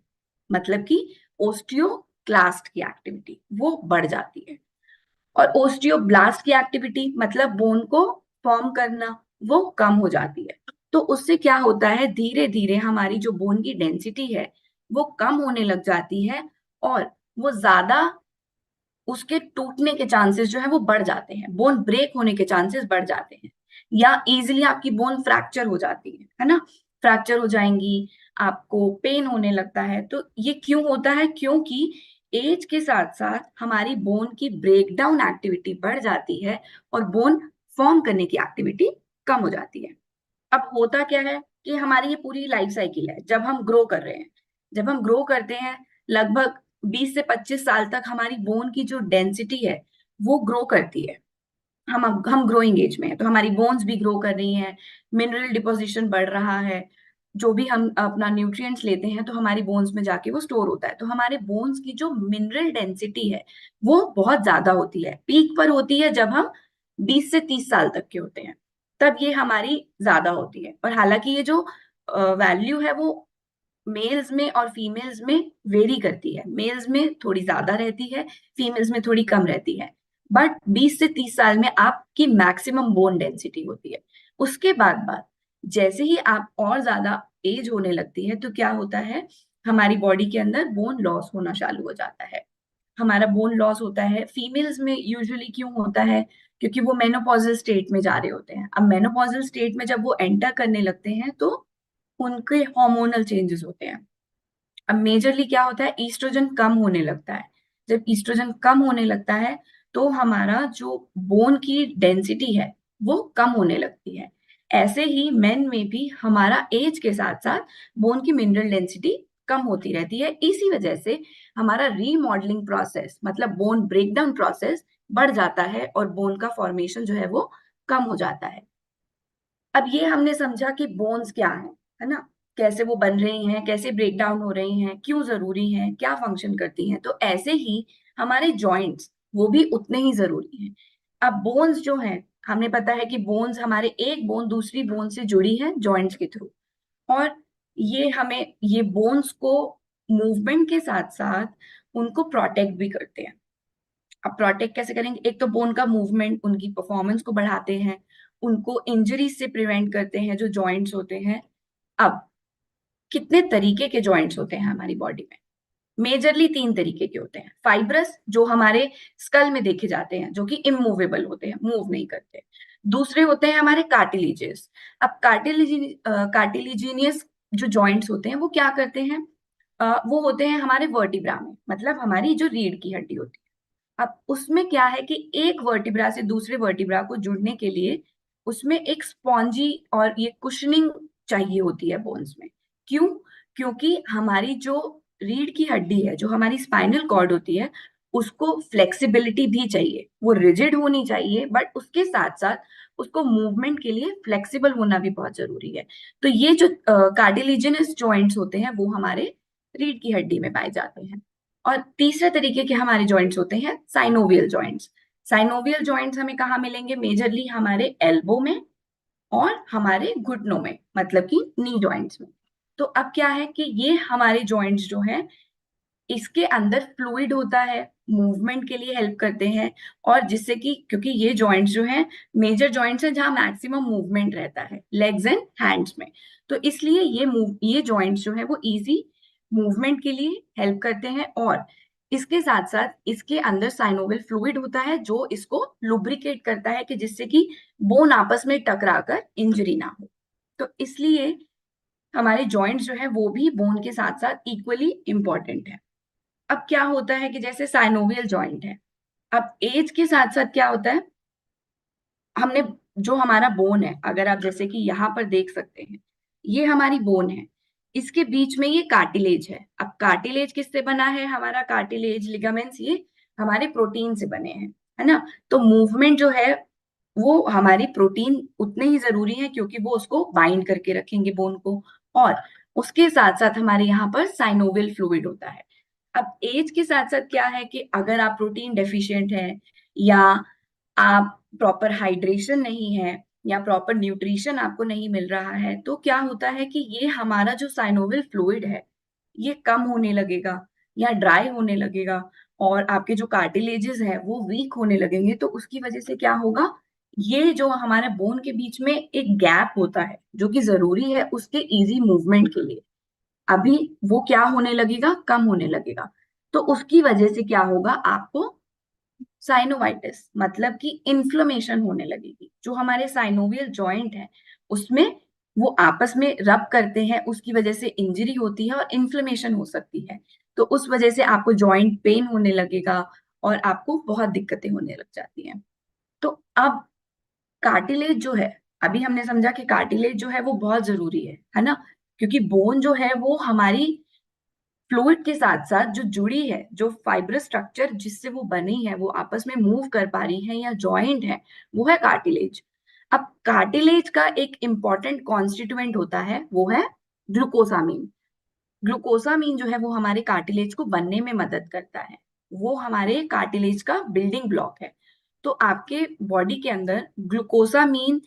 मतलब कि ओस्टियोक्लास्ट की एक्टिविटी वो बढ़ जाती है, और ओस्टियोब्लास्ट की एक्टिविटी मतलब बोन को फॉर्म करना वो कम हो जाती है। तो उससे क्या होता है, धीरे धीरे हमारी जो बोन की डेंसिटी है वो कम होने लग जाती है, और वो ज्यादा उसके टूटने के चांसेस जो है वो बढ़ जाते हैं, बोन ब्रेक होने के चांसेस बढ़ जाते हैं, या इजीली आपकी बोन फ्रैक्चर हो जाती है ना, फ्रैक्चर हो जाएंगी, आपको पेन होने लगता है। तो ये क्यों होता है, क्योंकि एज के साथ साथ हमारी बोन की ब्रेकडाउन एक्टिविटी बढ़ जाती है और बोन फॉर्म करने की एक्टिविटी कम हो जाती है। अब होता क्या है कि हमारी ये पूरी लाइफ साइकिल है, जब हम ग्रो कर रहे हैं, जब हम ग्रो करते हैं, लगभग 20 से 25 साल तक हमारी बोन की जो डेंसिटी है वो ग्रो करती है। हम ग्रोइंग एज में है तो हमारी बोन्स भी ग्रो कर रही हैं, मिनरल डिपोजिशन बढ़ रहा है, जो भी हम अपना न्यूट्रिएंट्स लेते हैं तो हमारी बोन्स में जाके वो स्टोर होता है। तो हमारे बोन्स की जो मिनरल डेंसिटी है वो बहुत ज्यादा होती है, पीक पर होती है जब हम 20 से 30 साल तक के होते हैं, तब ये हमारी ज्यादा होती है। और हालांकि ये जो वैल्यू है वो मेल्स में और फीमेल्स में वेरी करती है, मेल्स में थोड़ी ज्यादा रहती है, फीमेल्स में थोड़ी कम रहती है, बट 20 से 30 साल में आपकी मैक्सिमम बोन डेंसिटी होती है। उसके बाद जैसे ही आप और ज्यादा एज होने लगती है तो क्या होता है, हमारी बॉडी के अंदर बोन लॉस होना चालू हो जाता है। हमारा बोन लॉस होता है फीमेल्स में यूजुअली, क्यों होता है, क्योंकि वो मेनोपॉजल स्टेट में जा रहे होते हैं। अब मेनोपॉजल स्टेट में जब वो एंटर करने लगते हैं तो उनके हार्मोनल चेंजेस होते हैं। अब मेजरली क्या होता है, ईस्ट्रोजन कम होने लगता है। जब ईस्ट्रोजन कम होने लगता है तो हमारा जो बोन की डेंसिटी है वो कम होने लगती है। ऐसे ही मेन में भी हमारा एज के साथ साथ बोन की मिनरल डेंसिटी कम होती रहती है। इसी वजह से हमारा रीमॉडलिंग प्रोसेस, मतलब बोन ब्रेकडाउन प्रोसेस बढ़ जाता है और बोन का फॉर्मेशन जो है वो कम हो जाता है। अब ये हमने समझा कि बोन्स क्या है ना, कैसे वो बन रही हैं, कैसे ब्रेक डाउन हो रही हैं, क्यों जरूरी हैं, क्या फंक्शन करती हैं। तो ऐसे ही हमारे जॉइंट्स वो भी उतने ही जरूरी हैं। अब बोन्स जो हैं, हमें पता है कि बोन्स, हमारे एक बोन दूसरी बोन से जुड़ी है जॉइंट्स के थ्रू, और ये बोन्स को मूवमेंट के साथ साथ उनको प्रोटेक्ट भी करते हैं। अब प्रोटेक्ट कैसे करेंगे, एक तो बोन का मूवमेंट उनकी परफॉर्मेंस को बढ़ाते हैं, उनको इंजरी से प्रिवेंट करते हैं जो जॉइंट्स होते हैं। अब कितने तरीके के जॉइंट्स होते हैं हमारी बॉडी में, मेजरली 3 तरीके के होते हैं। फाइब्रस, जो हमारे स्कल में देखे जाते हैं, जो कि इमूवेबल होते हैं, मूव नहीं करते। दूसरे होते हैं हमारे कार्टिलेजेस। अब कार्टिलिजीनियस जो जॉइंट्स होते हैं वो क्या करते हैं, वो होते हैं हमारे वर्टिब्रा में, मतलब हमारी जो रीढ़ की हड्डी होती है। अब उसमें क्या है कि एक वर्टिब्रा से दूसरे वर्टिब्रा को जुड़ने के लिए उसमें एक स्पॉन्जी और ये कुशनिंग चाहिए होती है बोन्स में। क्यों? क्योंकि हमारी जो रीढ़ की हड्डी है, जो हमारी स्पाइनल कॉर्ड होती है, उसको फ्लेक्सिबिलिटी भी चाहिए। वो रिजिड होनी चाहिए, बट उसके साथ साथ उसको मूवमेंट के लिए फ्लेक्सिबल होना भी बहुत जरूरी है। तो ये जो कार्टिलेजिनस जॉइंट्स होते हैं वो हमारे रीढ़ की हड्डी में पाए जाते हैं। और तीसरे तरीके के हमारे जॉइंट्स होते हैं साइनोवियल जॉइंट्स। साइनोवियल जॉइंट्स हमें कहाँ मिलेंगे, मेजरली हमारे एल्बो में और हमारे घुटनों में, मतलब कि नी जॉइंट्स में। तो अब क्या है कि ये हमारे जॉइंट्स जो हैं, इसके अंदर फ्लूइड होता है, मूवमेंट के लिए हेल्प करते हैं, और जिससे कि, क्योंकि ये जॉइंट्स जो हैं मेजर जॉइंट्स हैं जहां मैक्सिमम मूवमेंट रहता है लेग्स एंड हैंड्स में, तो इसलिए ये जॉइंट्स जो है वो इजी मूवमेंट के लिए हेल्प करते हैं। और इसके साथ साथ इसके अंदर साइनोवियल फ्लूइड होता है जो इसको लुब्रिकेट करता है, कि जिससे कि बोन आपस में टकराकर इंजरी ना हो। तो इसलिए हमारे जॉइंट्स जो है वो भी बोन के साथ साथ इक्वली इंपॉर्टेंट है। अब क्या होता है कि जैसे साइनोवियल जॉइंट है, अब एज के साथ साथ क्या होता है, हमने जो हमारा बोन है, अगर आप जैसे कि यहाँ पर देख सकते हैं, ये हमारी बोन है, इसके बीच में ये कार्टिलेज है। अब कार्टिलेज किससे बना है, हमारा कार्टिलेज लिगामेंट्स ये हमारे प्रोटीन से बने हैं, है ना। तो मूवमेंट जो है वो हमारी प्रोटीन उतने ही जरूरी है, क्योंकि वो उसको बाइंड करके रखेंगे बोन को। और उसके साथ साथ हमारे यहाँ पर साइनोवियल फ्लूइड होता है। अब एज के साथ साथ क्या है कि अगर आप प्रोटीन डेफिशिएंट है, या आप प्रॉपर हाइड्रेशन नहीं है, या प्रॉपर न्यूट्रिशन आपको नहीं मिल रहा है, तो क्या होता है कि ये हमारा जो साइनोवियल फ्लूइड है ये कम होने लगेगा या ड्राई होने लगेगा, और आपके जो कार्टिलेजेस है वो वीक होने लगेंगे। तो उसकी वजह से क्या होगा, ये जो हमारे बोन के बीच में एक गैप होता है जो कि जरूरी है उसके इजी मूवमेंट के लिए, अभी वो क्या होने लगेगा, कम होने लगेगा। तो उसकी वजह से क्या होगा, आपको साइनोवाइटिस, मतलब कि इन्फ्लेमेशन होने लगेगी। जो हमारे साइनोवियल जॉइंट है उसमें वो आपस में रब करते हैं, उसकी वजह से इंजरी होती है और इन्फ्लेमेशन हो सकती है। तो उस वजह से आपको जॉइंट पेन होने लगेगा और आपको बहुत दिक्कतें होने लग जाती हैं। तो अब कार्टिलेज जो है, अभी हमने समझा कि कार्टिलेज जो है वो बहुत जरूरी है ना, क्योंकि बोन जो है वो हमारी फ्लूइड के साथ साथ जो जुड़ी है, जो फाइब्रस स्ट्रक्चर जिससे वो बनी है, वो आपस में मूव कर पा रही है, या जॉइंट है, वो है कार्टिलेज। अब कार्टिलेज का एक इंपॉर्टेंट कॉन्स्टिट्यूएंट होता है, वो है ग्लूकोसामीन। ग्लूकोसामीन जो है वो हमारे कार्टिलेज को बनने में मदद करता है, वो हमारे कार्टिलेज का बिल्डिंग ब्लॉक है। तो आपके बॉडी के अंदर ग्लूकोसामीन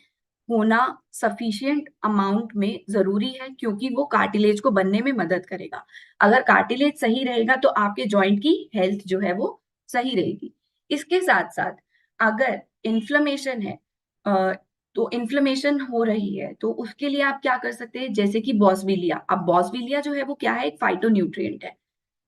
होना सफिशिएंट अमाउंट में जरूरी है, क्योंकि वो कार्टिलेज को बनने में मदद करेगा। अगर कार्टिलेज सही रहेगा तो आपके जॉइंट की हेल्थ जो है वो सही रहेगी। इसके साथ साथ अगर इन्फ्लेमेशन है, तो इन्फ्लेमेशन हो रही है, तो उसके लिए आप क्या कर सकते हैं, जैसे कि बॉसविलिया। अब बॉसविलिया जो है वो क्या है, एक फाइटोन्यूट्रिएंट है।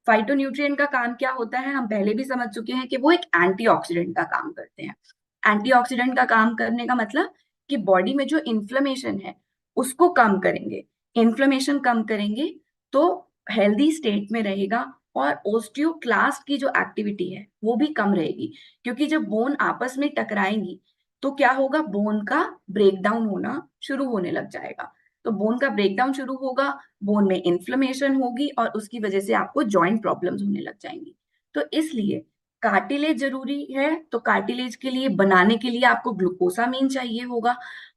फाइटोन्यूट्रिएंट का काम क्या होता है, हम पहले भी समझ चुके हैं कि वो एक एंटीऑक्सीडेंट का काम करते हैं। एंटीऑक्सीडेंट का काम करने का मतलब कि बॉडी में जो इन्फ्लेमेशन है उसको कम करेंगे। इन्फ्लेमेशन कम करेंगे तो हेल्दी स्टेट में रहेगा, और ओस्टियोक्लास्ट की जो एक्टिविटी है वो भी कम रहेगी, क्योंकि जब बोन आपस में टकराएंगी तो क्या होगा, बोन का ब्रेकडाउन होना शुरू होने लग जाएगा। तो बोन का ब्रेकडाउन शुरू होगा, बोन में इन्फ्लेमेशन होगी, और उसकी वजह से आपको जॉइंट प्रॉब्लम्स होने लग जाएंगी। तो इसलिए कार्टिलेज जरूरी है। तो कार्टिलेज के लिए बनाने के लिए आपको ग्लूकोसामीन चाहिए होगा,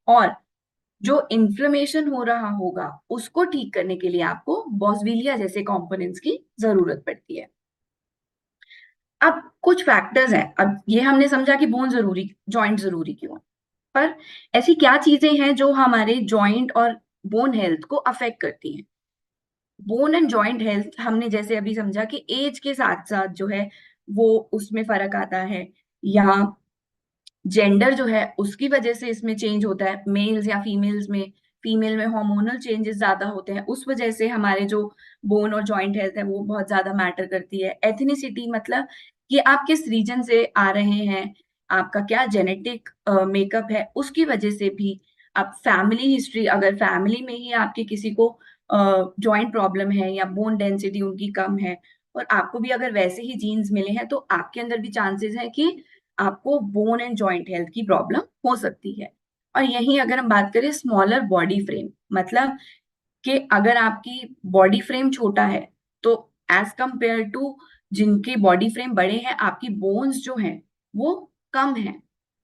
और जो इन्फ्लेमेशन हो रहा होगा उसको ठीक करने के लिए आपको बॉसविलिया जैसे कंपोनेंट्स की जरूरत पड़ती है। अब कुछ फैक्टर्स हैं। अब ये हमने समझा कि बोन जरूरी, जॉइंट जरूरी क्यों है, पर ऐसी क्या चीजें हैं जो हमारे जॉइंट और बोन हेल्थ को अफेक्ट करती हैं। बोन एंड जॉइंट हेल्थ हमने जैसे अभी समझा कि एज के साथ साथ जो है वो उसमें फर्क आता है, या जेंडर जो है उसकी वजह से इसमें चेंज होता है, मेल्स या फीमेल्स में, फीमेल में हार्मोनल चेंजेस ज्यादा होते हैं, उस वजह से हमारे जो बोन और जॉइंट हेल्थ है वो बहुत ज्यादा मैटर करती है। एथनिसिटी मतलब कि आप किस रीजन से आ रहे हैं, आपका क्या जेनेटिक मेकअप है, उसकी वजह से भी। आप फैमिली हिस्ट्री, अगर फैमिली में ही आपके किसी को जॉइंट प्रॉब्लम है या बोन डेंसिटी उनकी कम है, और आपको भी अगर वैसे ही जीन्स मिले हैं, तो आपके अंदर भी चांसेस है कि आपको बोन एंड जॉइंट हेल्थ की प्रॉब्लम हो सकती है। और यहीं अगर हम बात करें स्मॉलर बॉडी फ्रेम, मतलब कि अगर आपकी बॉडी फ्रेम छोटा है तो एज कंपेयर टू जिनके बॉडी फ्रेम बड़े हैं, आपकी बोन्स जो हैं वो कम है,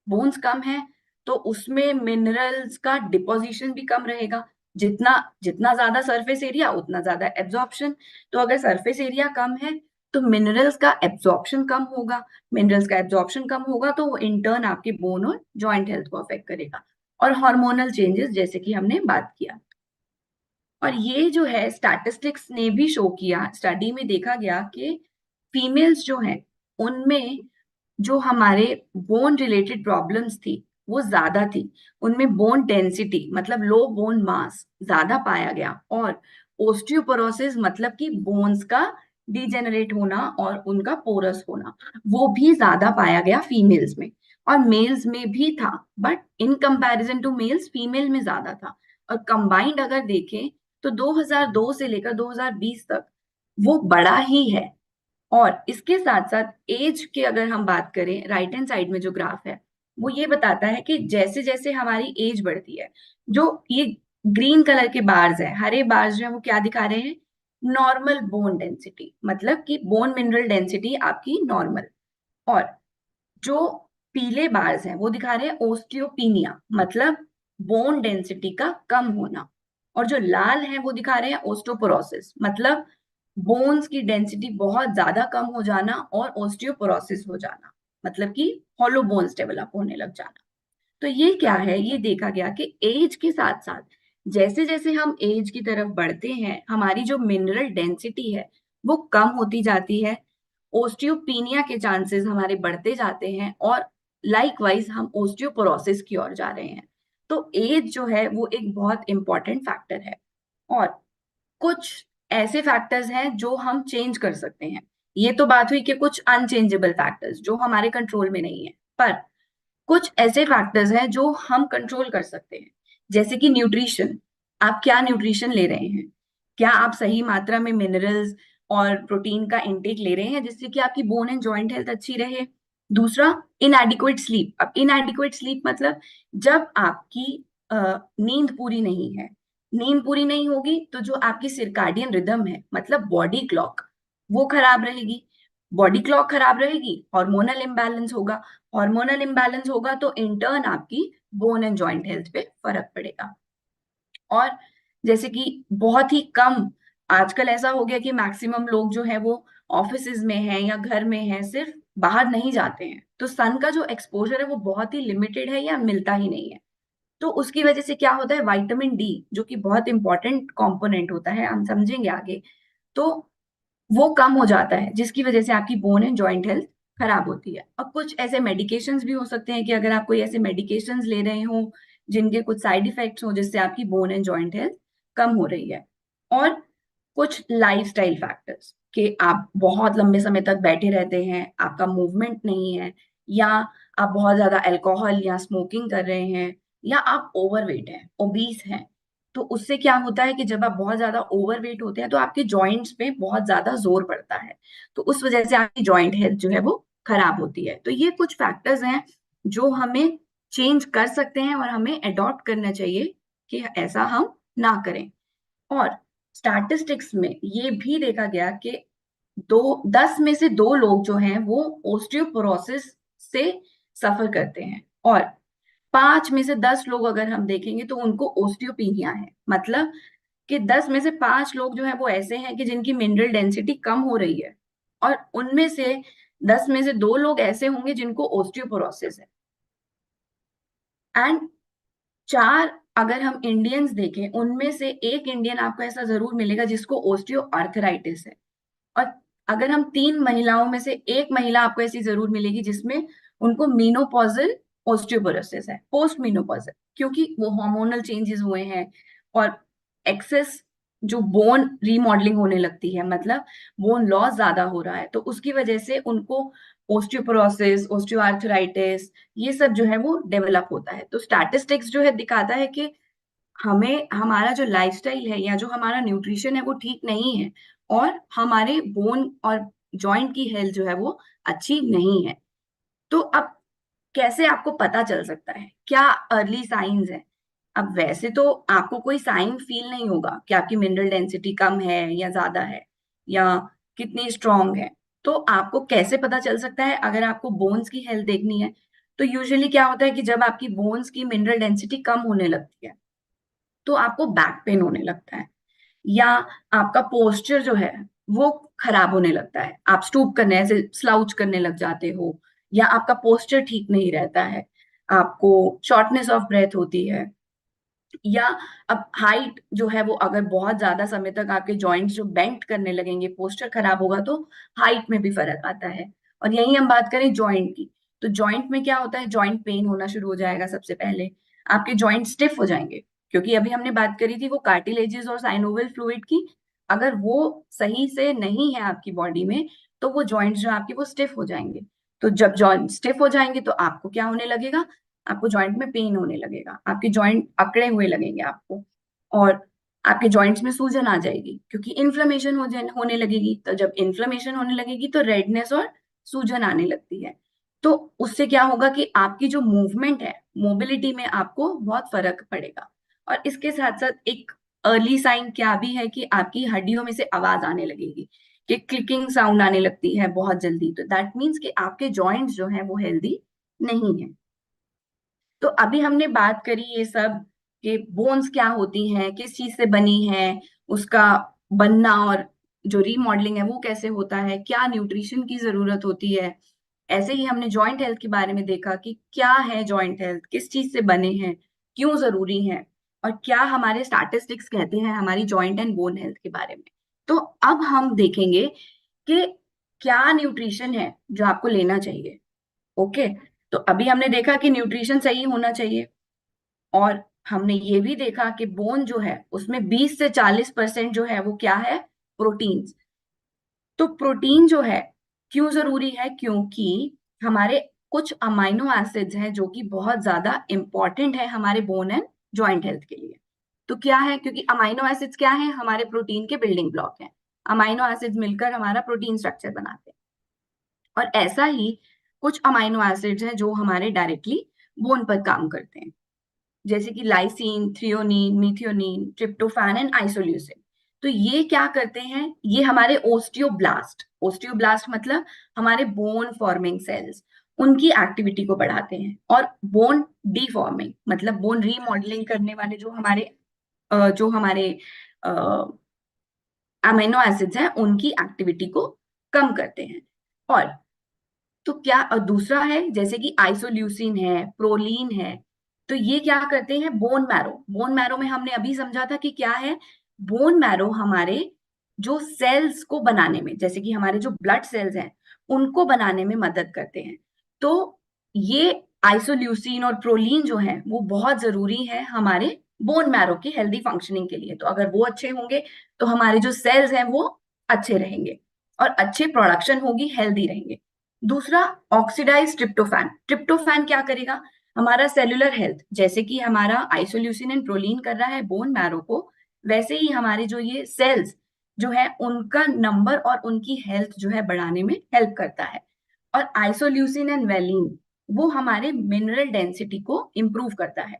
बोन्स कम है, तो उसमें मिनरल्स का डिपोजिशन भी कम रहेगा। जितना जितना ज्यादा सरफेस एरिया उतना ज्यादा एब्जॉर्प्शन। तो अगर सरफेस एरिया कम है तो मिनरल्स का एब्जॉर्प्शन कम होगा, मिनरल्स का एब्जॉर्प्शन कम होगा तो वो इन टर्न आपके बोन और जॉइंट हेल्थ को अफेक्ट करेगा। और हार्मोनल चेंजेस जैसे कि हमने बात किया, और ये जो है स्टैटिस्टिक्स ने भी शो किया, स्टडी में देखा गया कि फीमेल्स जो हैं उनमें जो हमारे बोन रिलेटेड प्रॉब्लम्स थी वो ज्यादा थी। उनमें बोन डेंसिटी मतलब लो बोन मास ज्यादा पाया गया, और ओस्टियोपोरोसिस मतलब कि बोन्स का डिजेनरेट होना और उनका पोरस होना वो भी ज्यादा पाया गया फीमेल्स में। और मेल्स में भी था, but in comparison to males female में ज्यादा था। और कंबाइंड अगर देखें तो 2002 से लेकर 2020 तक वो बड़ा ही है। और इसके साथ साथ एज के अगर हम बात करें, राइट हैंड साइड में जो ग्राफ है वो ये बताता है कि जैसे जैसे हमारी एज बढ़ती है, जो ये ग्रीन कलर के बार्स है, हरे बार्स जो है वो क्या दिखा रहे हैं, नॉर्मल बोन डेंसिटी, मतलब कि बोन मिनरल डेंसिटी आपकी नॉर्मल। और जो पीले बार्स हैं वो दिखा रहे हैं ओस्टियोपिनिया, मतलब बोन डेंसिटी का कम होना। और जो लाल हैं वो दिखा रहे हैं ओस्टोपोरोसिस, मतलब बोन्स की डेंसिटी बहुत ज्यादा कम हो जाना, और ओस्टियोपोरोसिस हो जाना मतलब कि हॉलो बोन्स डेवलप होने लग जाना। तो ये क्या है, ये देखा गया कि एज के साथ साथ जैसे जैसे हम एज की तरफ बढ़ते हैं हमारी जो मिनरल डेंसिटी है वो कम होती जाती है, ओस्टियोपिनिया के चांसेस हमारे बढ़ते जाते हैं, और लाइकवाइज हम ओस्टियोपोरोसिस की ओर जा रहे हैं। तो एज जो है वो एक बहुत इंपॉर्टेंट फैक्टर है। और कुछ ऐसे फैक्टर्स हैं जो हम चेंज कर सकते हैं। ये तो बात हुई कि कुछ अनचेंजेबल फैक्टर्स जो हमारे कंट्रोल में नहीं है, पर कुछ ऐसे फैक्टर्स हैं जो हम कंट्रोल कर सकते हैं, जैसे कि न्यूट्रिशन। आप क्या न्यूट्रिशन ले रहे हैं, क्या आप सही मात्रा में मिनरल्स और प्रोटीन का इंटेक ले रहे हैं जिससे कि आपकी बोन एंड जॉइंट हेल्थ अच्छी रहे। दूसरा, इनएडिक्वेट स्लीप। अब इनएडिक्वेट स्लीप मतलब जब आपकी नींद पूरी नहीं है, नींद पूरी नहीं होगी तो जो आपकी सिरकाडियन रिदम है मतलब बॉडी क्लॉक वो खराब रहेगी। बॉडी क्लॉक खराब रहेगी, हार्मोनल इम्बैलेंस होगा, हार्मोनल इम्बैलेंस होगा तो इन टर्न आपकी बोन एंड जॉइंट हेल्थ पे फर्क पड़ेगा। और जैसे कि बहुत ही कम, आजकल ऐसा हो गया कि मैक्सिमम लोग जो है वो ऑफिसेज में हैं या घर में हैं, सिर्फ बाहर नहीं जाते हैं, तो सन का जो एक्सपोजर है वो बहुत ही लिमिटेड है या मिलता ही नहीं है। तो उसकी वजह से क्या होता है, विटामिन डी जो कि बहुत इंपॉर्टेंट कंपोनेंट होता है, हम समझेंगे आगे, तो वो कम हो जाता है जिसकी वजह से आपकी बोन एंड जॉइंट हेल्थ खराब होती है। अब कुछ ऐसे मेडिकेशंस भी हो सकते हैं कि अगर आप कोई ऐसे मेडिकेशंस ले रहे हो जिनके कुछ साइड इफेक्ट्स हो जिससे आपकी बोन एंड जॉइंट हेल्थ कम हो रही है, और कुछ लाइफस्टाइल फैक्टर्स कि आप बहुत लंबे समय तक बैठे रहते हैं, आपका मूवमेंट नहीं है, या आप बहुत ज्यादा अल्कोहल या स्मोकिंग कर रहे हैं, या आप ओवरवेट हैं, ओबीस हैं। तो उससे क्या होता है कि जब आप बहुत ज्यादा ओवरवेट होते हैं तो आपके जॉइंट्स पे बहुत ज्यादा जोर पड़ता है, तो उस वजह से आपकी जॉइंट हेल्थ जो है वो खराब होती है। तो ये कुछ फैक्टर्स हैं जो हमें चेंज कर सकते हैं और हमें अडॉप्ट करना चाहिए कि ऐसा हम ना करें। और स्टैटिस्टिक्स में ये भी देखा गया कि 10 में से 2 लोग जो हैं वो ओस्टियोपोरोसिस से सफर करते हैं, और 5 में से 10 लोग अगर हम देखेंगे तो उनको ओस्टियोपीनिया है। मतलब कि 10 में से 5 लोग जो है वो ऐसे हैं कि जिनकी मिनरल डेंसिटी कम हो रही है, और उनमें से 10 में से 2 लोग ऐसे होंगे जिनको ओस्टियोपोरोसिस है। एंड 4 अगर हम इंडियंस देखें, उनमें से एक इंडियन आपको ऐसा जरूर मिलेगा जिसको ओस्टियो आर्थराइटिस है, और अगर हम 3 महिलाओं में से एक महिला आपको ऐसी जरूर मिलेगी जिसमें उनको मीनोपॉजल ओस्टियोपोरोसिस है, पोस्ट मीनोपॉजल, क्योंकि वो हार्मोनल चेंजेस हुए हैं और एक्सेस जो बोन रीमॉडलिंग होने लगती है, मतलब बोन लॉस ज्यादा हो रहा है, तो उसकी वजह से उनको ओस्टियोपोरोसिस, ओस्टियोआर्थराइटिस, ये सब जो है वो डेवलप होता है। तो स्टैटिस्टिक्स जो है दिखाता है कि हमें हमारा जो लाइफस्टाइल है या जो हमारा न्यूट्रिशन है वो ठीक नहीं है, और हमारे बोन और जॉइंट की हेल्थ जो है वो अच्छी नहीं है। तो अब कैसे आपको पता चल सकता है, क्या अर्ली साइंस है? अब वैसे तो आपको कोई साइन फील नहीं होगा कि आपकी मिनरल डेंसिटी कम है या ज्यादा है, या कितनी स्ट्रांग है। तो आपको कैसे पता चल सकता है? अगर आपको बोन्स की हेल्थ देखनी है, तो यूजुअली क्या होता है कि जब आपकी बोन्स की मिनरल डेंसिटी कम होने लगती है तो आपको बैक पेन होने लगता है, या आपका पोस्चर जो है वो खराब होने लगता है, आप स्टूप करने, ऐसे स्लाउच करने लग जाते हो, या आपका पोस्चर ठीक नहीं रहता है, आपको शॉर्टनेस ऑफ ब्रेथ होती है, या अब हाइट जो है वो अगर बहुत ज्यादा समय तक आपके जॉइंट्स जो बेंट करने लगेंगे, पोस्चर खराब होगा, तो हाइट में भी फर्क आता है। और यही हम बात करें जॉइंट की, तो जॉइंट में क्या होता है, जॉइंट पेन होना शुरू हो जाएगा। सबसे पहले आपके जॉइंट स्टिफ हो जाएंगे, क्योंकि अभी हमने बात करी थी वो कार्टिलेजेस और साइनोवियल फ्लूइड की, अगर वो सही से नहीं है आपकी बॉडी में तो वो जॉइंट्स जो आपके वो स्टिफ हो जाएंगे। तो जब जॉइंट स्टिफ हो जाएंगे तो आपको क्या होने लगेगा, आपको जॉइंट में पेन होने लगेगा, आपके जॉइंट अकड़े हुए लगेंगे आपको, और आपके जॉइंट्स में सूजन आ जाएगी क्योंकि इन्फ्लेमेशन होने लगेगी। तो जब इन्फ्लेमेशन होने लगेगी तो रेडनेस और सूजन आने लगती है। तो उससे क्या होगा कि आपकी जो मूवमेंट है, मोबिलिटी में आपको बहुत फर्क पड़ेगा। और इसके साथ साथ एक अर्ली साइन क्या भी है कि आपकी हड्डियों में से आवाज आने लगेगी, कि क्लिकिंग साउंड आने लगती है बहुत जल्दी। तो दैट मीन्स कि आपके जॉइंट्स जो है वो हेल्दी नहीं है। तो अभी हमने बात करी ये सब कि बोन्स क्या होती हैं, किस चीज से बनी है, उसका बनना, और जो रीमॉडलिंग है वो कैसे होता है, क्या न्यूट्रिशन की जरूरत होती है। ऐसे ही हमने जॉइंट हेल्थ के बारे में देखा कि क्या है जॉइंट हेल्थ, किस चीज से बने हैं, क्यों जरूरी है, और क्या हमारे स्टैटिस्टिक्स कहते हैं हमारी जॉइंट एंड बोन हेल्थ के बारे में। तो अब हम देखेंगे कि क्या न्यूट्रिशन है जो आपको लेना चाहिए। ओके, तो अभी हमने देखा कि न्यूट्रिशन सही होना चाहिए, और हमने ये भी देखा कि बोन जो है उसमें 20 से 40% जो है वो क्या है, प्रोटीन्स। तो प्रोटीन जो है क्यों जरूरी है, क्योंकि हमारे कुछ अमाइनो एसिड्स हैं जो कि बहुत ज्यादा इंपॉर्टेंट है हमारे बोन एंड जॉइंट हेल्थ के लिए। तो क्या है, क्योंकि अमाइनो एसिड्स क्या है, हमारे प्रोटीन के बिल्डिंग ब्लॉक हैं। अमाइनो एसिड्स मिलकर हमारा प्रोटीन स्ट्रक्चर बनाते हैं, और ऐसा ही कुछ अमाइनो एसिड्स हैं जो हमारे डायरेक्टली बोन पर काम करते हैं, जैसे कि lysine, threonine, methionine, tryptophan and isoleucine. तो ये क्या करते हैं, ये हमारे ओस्टियोब्लास्ट, ओस्टियोब्लास्ट मतलब हमारे बोन फॉर्मिंग सेल्स, उनकी एक्टिविटी को बढ़ाते हैं, और बोन डीफॉर्मिंग मतलब बोन रीमॉडलिंग करने वाले जो हमारे अमीनो एसिड्स हैं उनकी एक्टिविटी को कम करते हैं। और तो क्या, और दूसरा है जैसे कि आइसोल्यूसिन है, प्रोलीन है, तो ये क्या करते हैं, बोन मैरो, बोन मैरो में हमने अभी समझा था कि क्या है, बोन मैरो हमारे जो सेल्स को बनाने में, जैसे कि हमारे जो ब्लड सेल्स हैं उनको बनाने में मदद करते हैं। तो ये आइसोल्यूसिन और प्रोलीन जो है वो बहुत जरूरी है हमारे बोन मैरो की हेल्दी फंक्शनिंग के लिए। तो अगर वो अच्छे होंगे तो हमारे जो सेल्स हैं वो अच्छे रहेंगे और अच्छे प्रोडक्शन होगी, हेल्दी रहेंगे। दूसरा, ऑक्सीडाइज ट्रिप्टोफैन। ट्रिप्टोफैन क्या करेगा? हमारा सेलुलर हेल्थ, जैसे कि हमारा आइसोल्यूसिन एंड प्रोलीन कर रहा है बोन मैरो को, वैसे ही हमारे जो ये सेल्स जो है उनका नंबर और उनकी हेल्थ जो है बढ़ाने में हेल्प करता है। और आइसोल्यूसिन एंड वेलिन वो हमारे मिनरल डेंसिटी को इंप्रूव करता है।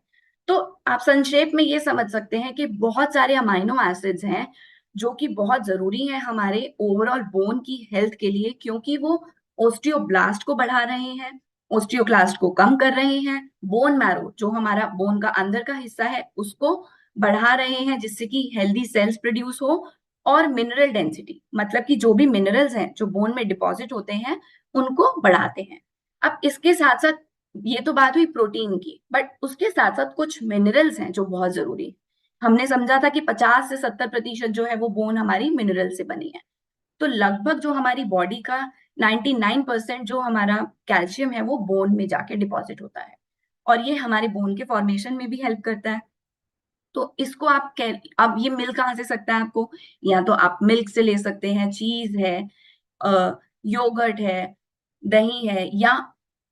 तो आप संक्षेप में ये समझ सकते हैं कि बहुत सारे अमाइनो एसिड्स हैं जो कि बहुत जरूरी है हमारे ओवरऑल बोन की हेल्थ के लिए, क्योंकि वो ओस्टियोब्लास्ट को बढ़ा रहे हैं, ओस्टियोक्लास्ट को कम कर रहे हैं, बोन मैरो जो हमारा बोन का अंदर का हिस्सा है उसको बढ़ा रहे हैं जिससे कि हेल्दी सेल्स प्रोड्यूस हो, और मिनरल डेंसिटी मतलब कि जो भी मिनरल्स हैं जो बोन में डिपॉजिट होते हैं उनको बढ़ाते हैं। अब इसके साथ साथ ये तो बात हुई प्रोटीन की, बट उसके साथ साथ कुछ मिनरल्स हैं जो बहुत जरूरी है। हमने समझा था कि 50 से 70% जो है वो बोन हमारी मिनरल से बनी है। तो लगभग जो हमारी बॉडी का 99% जो हमारा कैल्शियम है वो बोन में जाके डिपॉजिट होता है, और ये हमारे बोन के फॉर्मेशन में भी हेल्प करता है। तो इसको आप अब ये मिल कहाँ से सकता है आपको? या तो आप मिल्क से ले सकते हैं, चीज है, योगर्ट है, दही है, या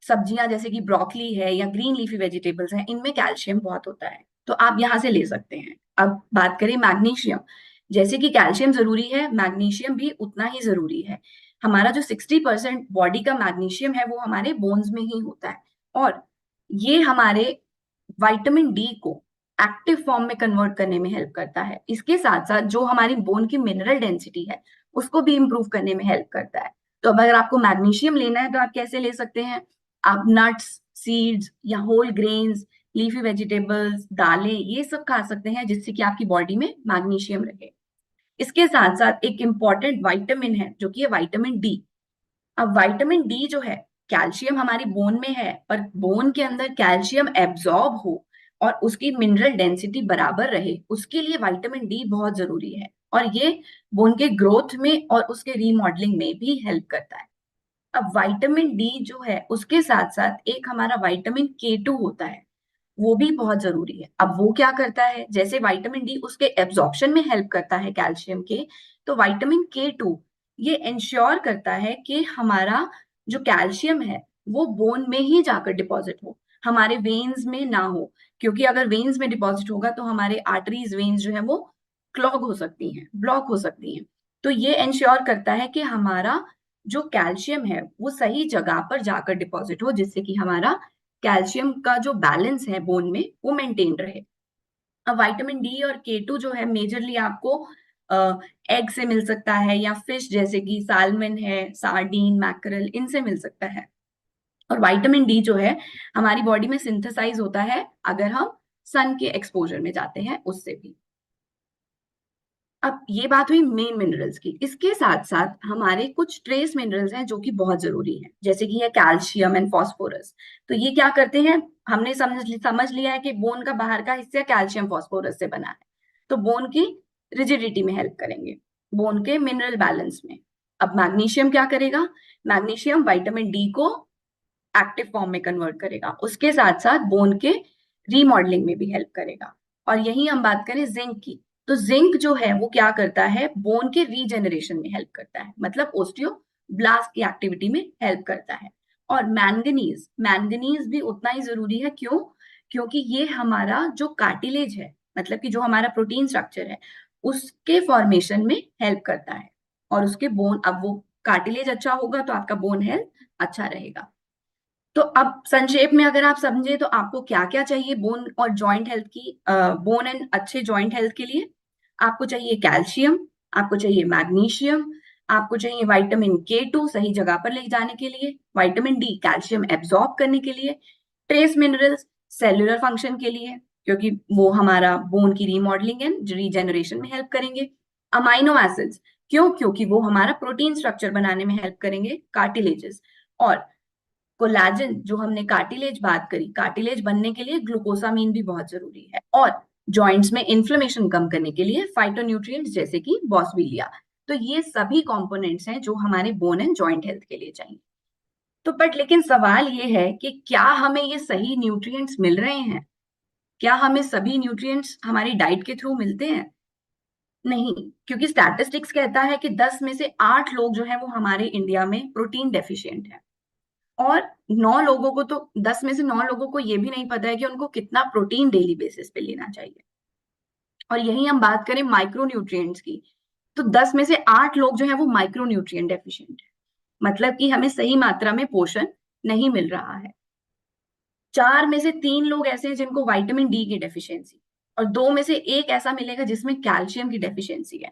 सब्जियां जैसे कि ब्रोकली है या ग्रीन लीफी वेजिटेबल्स हैं, इनमें कैल्शियम बहुत होता है, तो आप यहाँ से ले सकते हैं। अब बात करें मैग्नीशियम। जैसे कि कैल्शियम जरूरी है, मैग्नीशियम भी उतना ही जरूरी है। हमारा जो 60% बॉडी का मैग्नीशियम है वो हमारे बोन्स में ही होता है, और ये हमारे विटामिन डी को एक्टिव फॉर्म में कन्वर्ट करने में हेल्प करता है। इसके साथ साथ जो हमारी बोन की मिनरल डेंसिटी है उसको भी इंप्रूव करने में हेल्प करता है। तो अब अगर आपको मैग्नीशियम लेना है तो आप कैसे ले सकते हैं? आप नट्स, सीड्स या होल ग्रेन्स, लीफी वेजिटेबल्स, दालें, ये सब खा सकते हैं जिससे कि आपकी बॉडी में मैग्नीशियम रहे। इसके साथ साथ एक इंपॉर्टेंट विटामिन है जो कि है विटामिन डी। अब विटामिन डी जो है, कैल्शियम हमारी बोन में है, पर बोन के अंदर कैल्शियम एब्जॉर्ब हो और उसकी मिनरल डेंसिटी बराबर रहे, उसके लिए विटामिन डी बहुत जरूरी है, और ये बोन के ग्रोथ में और उसके रीमॉडलिंग में भी हेल्प करता है। अब विटामिन डी जो है उसके साथ साथ एक हमारा विटामिन के2 होता है, वो भी बहुत जरूरी है। अब वो क्या करता है? जैसे विटामिन डी उसके एब्जॉर्प्शन में हेल्प करता है कैल्शियम के, तो विटामिन के2 ये इंश्योर करता है कि हमारा जो कैल्शियम है वो बोन में ही जाकर डिपॉजिट हो, हमारे वेन्स में ना हो, क्योंकि अगर वेन्स में डिपॉजिट होगा तो हमारे आर्टरीज, वेन्स जो है वो क्लॉग हो सकती हैं, ब्लॉक हो सकती हैं। तो ये इंश्योर करता है कि हमारा जो कैल्शियम है वो सही जगह पर जाकर डिपॉजिट हो, जिससे कि हमारा कैल्शियम का जो बैलेंस है बोन में वो मेंटेन रहे। अब विटामिन डी और के2 जो है मेजरली आपको एग से मिल सकता है, या फिश जैसे कि सालमन है, सार्डीन, मैकरल, इनसे मिल सकता है। और विटामिन डी जो है हमारी बॉडी में सिंथेसाइज होता है अगर हम सन के एक्सपोजर में जाते हैं उससे भी। अब ये बात हुई मेन मिनरल्स की। इसके साथ साथ हमारे कुछ ट्रेस मिनरल्स हैं जो कि बहुत जरूरी हैं, जैसे कि है कैल्शियम एंड फास्फोरस। तो ये क्या करते हैं? हमने समझ लिया है कि बोन का बाहर का हिस्सा कैल्शियम फास्फोरस से बना है, तो बोन की रिजिडिटी में हेल्प करेंगे, बोन के मिनरल बैलेंस में। अब मैग्नीशियम क्या करेगा? मैग्नीशियम विटामिन डी को एक्टिव फॉर्म में कन्वर्ट करेगा, उसके साथ साथ बोन के रीमॉडलिंग में भी हेल्प करेगा। और यही हम बात करें जिंक की, तो जिंक जो है वो क्या करता है? बोन के रीजेनरेशन में हेल्प करता है, मतलब ओस्टियोब्लास्ट की एक्टिविटी में हेल्प करता है। और मैंगनीज, मैंगनीज भी उतना ही जरूरी है। क्यों? क्योंकि ये हमारा जो कार्टिलेज है, मतलब कि जो हमारा प्रोटीन स्ट्रक्चर है, उसके फॉर्मेशन में हेल्प करता है, और उसके बोन, अब वो कार्टिलेज अच्छा होगा तो आपका बोन हेल्थ अच्छा रहेगा। तो अब संक्षेप में अगर आप समझे तो आपको क्या क्या चाहिए बोन और जॉइंट हेल्थ की, बोन एंड अच्छे जॉइंट हेल्थ के लिए? आपको चाहिए कैल्शियम, आपको चाहिए मैग्नीशियम, आपको चाहिए विटामिन के2 सही जगह पर ले जाने के लिए, विटामिन डी कैल्शियम एब्जॉर्ब करने के लिए, ट्रेस मिनरल्स सेलुलर फंक्शन के लिए क्योंकि वो हमारा बोन की रीमॉडलिंग एंड रीजेनरेशन में हेल्प करेंगे, अमाइनो एसिड्स क्यों? क्योंकि वो हमारा प्रोटीन स्ट्रक्चर बनाने में हेल्प करेंगे, कार्टिलेजेस, और कोलाजन जो हमने कार्टिलेज बात करी, कार्टिलेज बनने के लिए ग्लूकोसामीन भी बहुत जरूरी है, और जॉइंट्स में इन्फ्लेमेशन कम करने के लिए फाइटोन्यूट्रिएंट्स जैसे कि बॉसविलिया। तो ये सभी कंपोनेंट्स हैं जो हमारे बोन एंड जॉइंट हेल्थ के लिए चाहिए। तो बट लेकिन सवाल ये है कि क्या हमें ये सही न्यूट्रिएंट्स मिल रहे हैं? क्या हमें सभी न्यूट्रिएंट्स हमारी डाइट के थ्रू मिलते हैं? नहीं, क्योंकि स्टैटिस्टिक्स कहता है कि 10 में से 8 लोग जो है वो हमारे इंडिया में प्रोटीन डेफिशिएंट है। और 9 लोगों को तो 10 में से 9 लोगों को ये भी नहीं पता है कि उनको कितना प्रोटीन डेली बेसिस पे लेना चाहिए। और यही हम बात करें माइक्रो न्यूट्रिएंट्स की, तो 10 में से 8 लोग जो है वो माइक्रो न्यूट्रिएंट डेफिशिएंट है। मतलब कि हमें सही मात्रा में पोषण नहीं मिल रहा है। 4 में से 3 लोग ऐसे हैं जिनको विटामिन डी की डेफिशिएंसी, और 2 में से 1 ऐसा मिलेगा जिसमें कैल्शियम की डेफिशिएंसी है।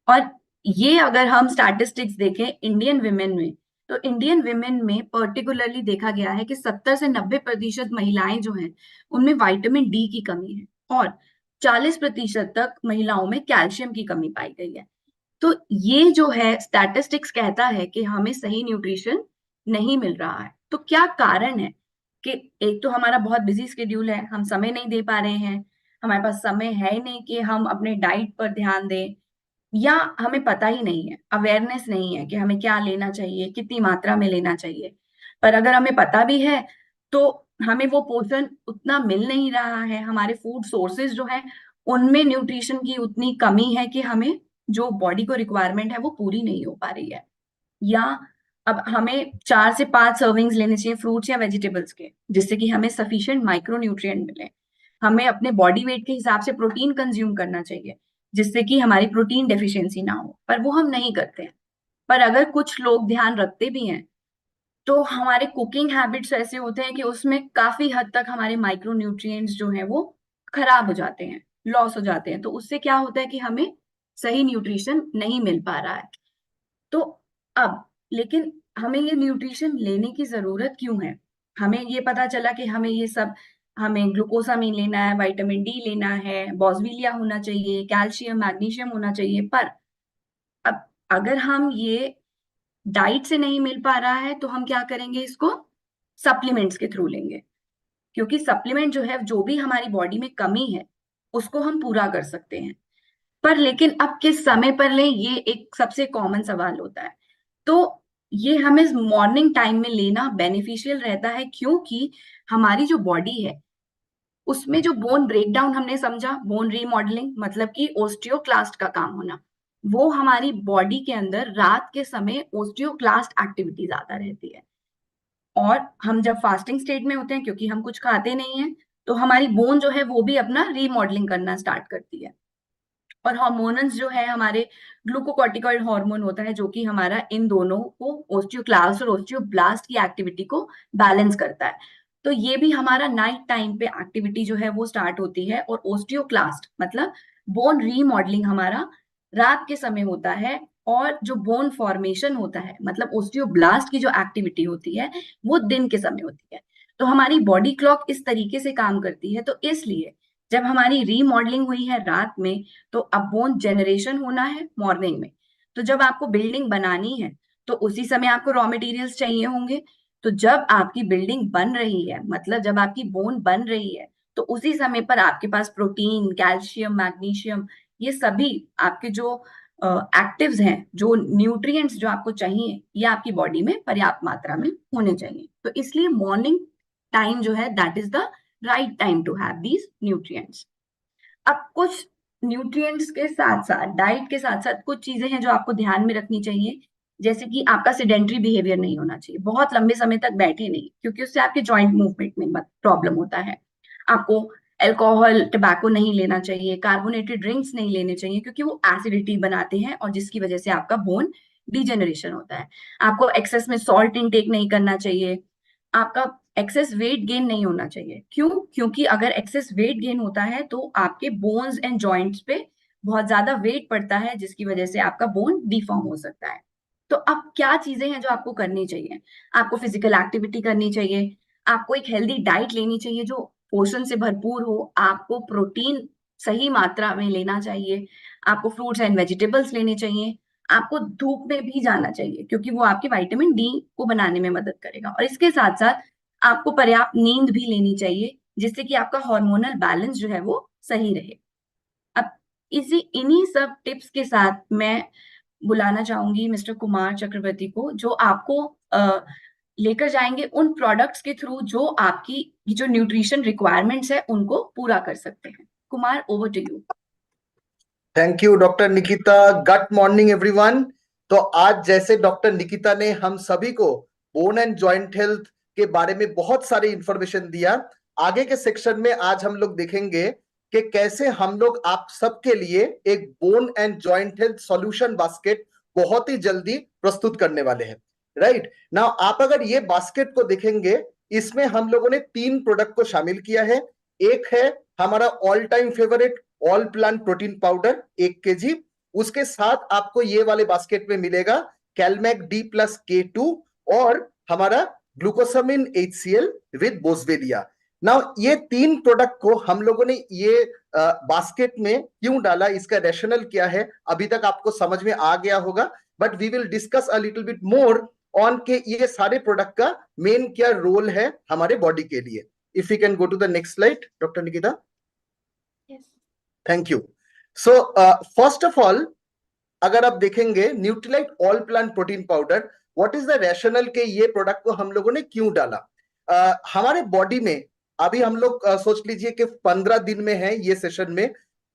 और ये अगर हम स्टैटिस्टिक्स देखें इंडियन विमेन में, तो इंडियन विमेन में पर्टिकुलरली देखा गया है कि 70 से 90% महिलाएं जो हैं उनमें विटामिन डी की कमी है, और 40% तक महिलाओं में कैल्शियम की कमी पाई गई है। तो ये जो है स्टैटिस्टिक्स कहता है कि हमें सही न्यूट्रिशन नहीं मिल रहा है। तो क्या कारण है? कि एक तो हमारा बहुत बिजी स्केड्यूल है, हम समय नहीं दे पा रहे हैं, हमारे पास समय है ही नहीं कि हम अपने डाइट पर ध्यान दें, या हमें पता ही नहीं है, अवेयरनेस नहीं है कि हमें क्या लेना चाहिए, कितनी मात्रा में लेना चाहिए। पर अगर हमें पता भी है तो हमें वो पोषण उतना मिल नहीं रहा है, हमारे फूड सोर्सेज जो है उनमें न्यूट्रिशन की उतनी कमी है कि हमें जो बॉडी को रिक्वायरमेंट है वो पूरी नहीं हो पा रही है। या अब हमें 4 से 5 सर्विंग्स लेने चाहिए फ्रूट्स या वेजिटेबल्स के, जिससे कि हमें सफिशिएंट माइक्रो न्यूट्रिएंट मिले। हमें अपने बॉडी वेट के हिसाब से प्रोटीन कंज्यूम करना चाहिए, जिससे कि हमारी प्रोटीन डेफिशिएंसी ना हो, पर वो हम नहीं करते हैं। पर अगर कुछ लोग ध्यान रखते भी हैं, तो हमारे कुकिंग हैबिट्स ऐसे होते हैं कि उसमें काफी हद तक हमारे माइक्रो न्यूट्रिएंट्स जो हैं वो खराब हो जाते हैं, लॉस हो जाते हैं। तो उससे क्या होता है कि हमें सही न्यूट्रिशन नहीं मिल पा रहा है। तो अब लेकिन हमें ये न्यूट्रिशन लेने की जरूरत क्यों है? हमें ये पता चला कि हमें ये सब, हमें ग्लूकोसामिन लेना है, विटामिन डी लेना है, बॉसविलिया होना चाहिए, कैल्शियम मैग्नीशियम होना चाहिए। पर अब अगर हम ये डाइट से नहीं मिल पा रहा है तो हम क्या करेंगे? इसको सप्लीमेंट्स के थ्रू लेंगे, क्योंकि सप्लीमेंट जो है, जो भी हमारी बॉडी में कमी है उसको हम पूरा कर सकते हैं। पर लेकिन अब किस समय पर लें, ये एक सबसे कॉमन सवाल होता है। तो ये हमें मॉर्निंग टाइम में लेना बेनिफिशियल रहता है, क्योंकि हमारी जो बॉडी है उसमें जो बोन ब्रेकडाउन हमने समझा, बोन रीमॉडलिंग मतलब कि ओस्टियोक्लास्ट का काम होना, वो हमारी बॉडी के अंदर रात के समय ओस्टियोक्लास्ट एक्टिविटी ज्यादा रहती है। और हम जब फास्टिंग स्टेट में होते हैं, क्योंकि हम कुछ खाते नहीं है, तो हमारी बोन जो है वो भी अपना रीमॉडलिंग करना स्टार्ट करती है। और हार्मोन्स जो है हमारे, ग्लूकोकॉर्टिकॉइड हार्मोन होता है जो कि हमारा इन दोनों को, ओस्टियोक्लास्ट और ओस्टियोब्लास्ट की एक्टिविटी को बैलेंस करता है। तो ये भी हमारा नाइट टाइम पे एक्टिविटी जो है वो स्टार्ट होती है, और ओस्टियोक्लास्ट मतलब बोन रीमॉडलिंग हमारा रात के समय होता है। और जो बोन फॉर्मेशन होता है मतलब ओस्टियोब्लास्ट की जो एक्टिविटी होती है वो दिन के समय होती है। तो हमारी बॉडी क्लॉक इस तरीके से काम करती है। तो इसलिए जब हमारी रीमॉडलिंग हुई है रात में, तो अब बोन जनरेशन होना है मॉर्निंग में। तो जब आपको बिल्डिंग बनानी है तो उसी समय आपको रॉ मटेरियल्स चाहिए होंगे। तो जब आपकी बिल्डिंग बन रही है, मतलब जब आपकी बोन बन रही है, तो उसी समय पर आपके पास प्रोटीन, कैल्शियम, मैग्नीशियम, ये सभी आपके जो एक्टिव्स हैं, जो न्यूट्रिएंट्स जो आपको चाहिए, ये आपकी बॉडी में पर्याप्त मात्रा में होने चाहिए। तो इसलिए मॉर्निंग टाइम जो है that is the right time to have these nutrients. अब कुछ न्यूट्रिएंट्स के साथ साथ, डाइट के साथ साथ कुछ चीजें हैं जो आपको ध्यान में रखनी चाहिए। जैसे कि आपका सेडेंटरी बिहेवियर नहीं होना चाहिए, बहुत लंबे समय तक बैठे नहीं, क्योंकि उससे आपके जॉइंट मूवमेंट में प्रॉब्लम होता है। आपको अल्कोहल, टबैको नहीं लेना चाहिए, कार्बोनेटेड ड्रिंक्स नहीं लेने चाहिए, क्योंकि वो एसिडिटी बनाते हैं और जिसकी वजह से आपका बोन डिजेनरेशन होता है। आपको एक्सेस में सॉल्ट इनटेक नहीं करना चाहिए। आपका एक्सेस वेट गेन नहीं होना चाहिए। क्यों? क्योंकि अगर एक्सेस वेट गेन होता है तो आपके बोन्स एंड जॉइंट्स पे बहुत ज्यादा वेट पड़ता है, जिसकी वजह से आपका बोन डिफॉर्म हो सकता है। तो अब क्या चीजें हैं जो आपको करनी चाहिए? आपको फिजिकल एक्टिविटी करनी चाहिए, आपको एक हेल्दी डाइट लेनी चाहिए जो पोषण से भरपूर हो, आपको प्रोटीन सही मात्रा में लेना चाहिए, आपको फ्रूट्स एंड वेजिटेबल्स लेने चाहिए, आपको धूप में भी जाना चाहिए क्योंकि वो आपके विटामिन डी को बनाने में मदद करेगा। और इसके साथ साथ आपको पर्याप्त नींद भी लेनी चाहिए, जिससे कि आपका हार्मोनल बैलेंस जो है वो सही रहे। अब इन्हीं सब टिप्स के साथ मैं बुलाना चाहूंगी मिस्टर कुमार चक्रवर्ती को, जो आपको लेकर जाएंगे उन प्रोडक्ट्स के थ्रू जो आपकी जो न्यूट्रिशन रिक्वायरमेंट्स है उनको पूरा कर सकते हैं। Kumar, over to you. Thank you doctor Nikita. Good morning everyone. तो आज जैसे डॉक्टर निकिता ने हम सभी को बोन एंड जॉइंट हेल्थ के बारे में बहुत सारी इंफॉर्मेशन दिया, आगे के सेक्शन में आज हम लोग देखेंगे कि कैसे हम लोग आप सबके लिए एक bone and joint health solution basket बहुत ही जल्दी प्रस्तुत करने वाले हैं। राइट नाउ आप अगर ये बास्केट को देखेंगे, इसमें हम लोगों ने 3 प्रोडक्ट को शामिल किया है। एक है हमारा all time favourite all plant protein powder 1 kg, उसके साथ आपको ये वाले बास्केट में मिलेगा कैलमैक D+K2 और हमारा ग्लूकोसामिन HCl विद बोसवेलिया। नाउ ये 3 प्रोडक्ट को हम लोगों ने ये बास्केट में क्यों डाला, इसका रैशनल क्या है, अभी तक आपको समझ में आ गया होगा, but we will discuss a little bit more on के ये सारे प्रोडक्ट का मेन क्या रोल है हमारे बॉडी के लिए। If you can go to the next slide doctor Nikita. Thank you. So first of all अगर आप देखेंगे Nutrilite all plant protein powder, what is the rational के ये प्रोडक्ट को हम लोगों ने क्यों डाला। हमारे बॉडी में अभी हम लोग सोच लीजिए कि 15 दिन में है ये सेशन में,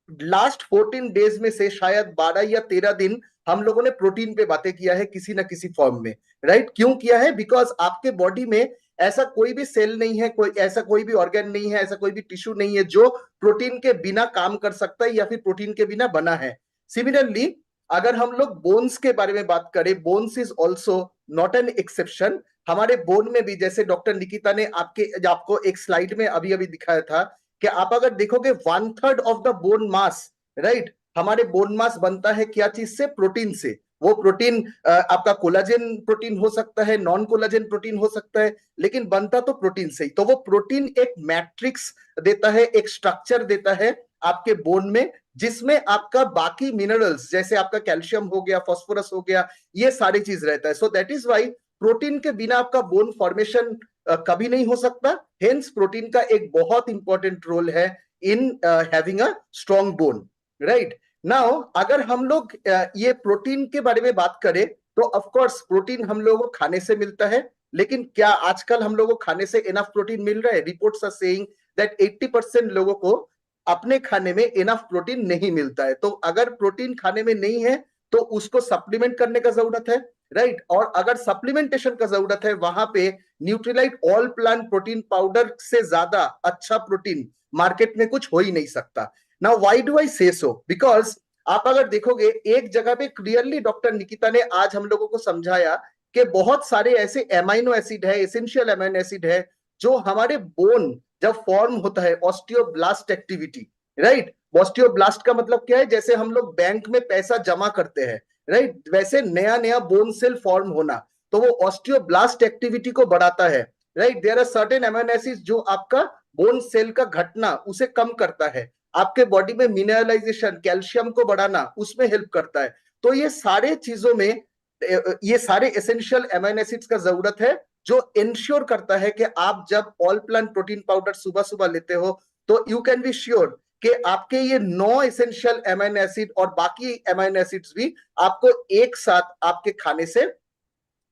लास्ट 14 डेज में से शायद 12 या 13 दिन हम लोगों ने प्रोटीन पे बातें किया है किसी ना किसी फॉर्म में। राइट क्यों किया है, बिकॉज आपके बॉडी में ऐसा कोई भी सेल नहीं है, कोई ऐसा कोई भी ऑर्गन नहीं है, ऐसा कोई भी टिश्यू नहीं है जो प्रोटीन के बिना काम कर सकता है या फिर प्रोटीन के बिना बना है। सिमिलरली अगर हम लोग बोन्स के बारे में बात करें, bones is also not an exception. हमारे बोन में भी जैसे डॉक्टर निकिता ने आपको एक स्लाइड में अभी अभी दिखाया था कि आप अगर देखोगे 1/3 of the bone mass, right, हमारे बोन मास बनता है क्या चीज से, प्रोटीन से। वो प्रोटीन आपका कोलाजन प्रोटीन हो सकता है, नॉन कोलाजन प्रोटीन हो सकता है, लेकिन बनता तो प्रोटीन से ही। तो वो प्रोटीन एक मैट्रिक्स देता है, एक स्ट्रक्चर देता है आपके बोन में, जिसमें आपका बाकी मिनरल्स जैसे आपका कैल्शियम हो गया, फास्फोरस हो गया, ये सारी चीज रहता है। So that is why protein के बिना आपका बोन फॉर्मेशन कभी नहीं हो सकता। हेंस प्रोटीन का एक बहुत इंपॉर्टेंट रोल है in having a strong bone. Right now अगर हम लोग ये प्रोटीन के बारे में बात करें तो ऑफ कोर्स प्रोटीन हम लोगों को खाने से मिलता है, लेकिन क्या आजकल हम लोगों को खाने से इनफ प्रोटीन मिल रहा है। रिपोर्ट्स आर सेइंग दैट 80% लोगों को अपने खाने में इनफ प्रोटीन नहीं मिलता है। तो अगर प्रोटीन खाने में नहीं है तो उसको सप्लीमेंट करने का जरूरत है। राइट और अगर सप्लीमेंटेशन का जरूरत है, वहां पे Nutrilite all plant protein powder से ज्यादा अच्छा प्रोटीन मार्केट में कुछ हो ही नहीं सकता। नाउ व्हाई डू आई से सो, बिकॉज आप अगर देखोगे एक जगह पे क्लियरली डॉक्टर निकिता ने आज हम लोगों को समझाया कि बहुत सारे ऐसे एमाइनो एसिड है, एसेंशियल एमाइनो एसिड है, जो हमारे बोन जब फॉर्म होता है, ऑस्टियोब्लास्ट एक्टिविटी। राइट ऑस्टियोब्लास्ट का मतलब क्या है, जैसे हम लोग बैंक में पैसा जमा करते हैं, राइट, वैसे नया नया बोन सेल फॉर्म होना, तो वो ऑस्टियोब्लास्ट एक्टिविटी को बढ़ाता है। Right there are certain amino acids जो आपका बोन सेल का घटना उसे कम करता है, आपके बॉडी में मिनरलाइजेशन, कैल्शियम को बढ़ाना, उसमें हेल्प करता है। तो ये सारे चीजों में ये सारे एसेंशियल एमाइनो एसिड्स का जरूरत है, जो इंश्योर करता है कि आप जब ऑल प्लांट प्रोटीन पाउडर सुबह सुबह लेते हो तो यू कैन बी श्योर कि आपके ये 9 एसेंशियल एमाइनो एसिड और बाकी एमाइनो एसिड्स भी आपको एक साथ आपके खाने से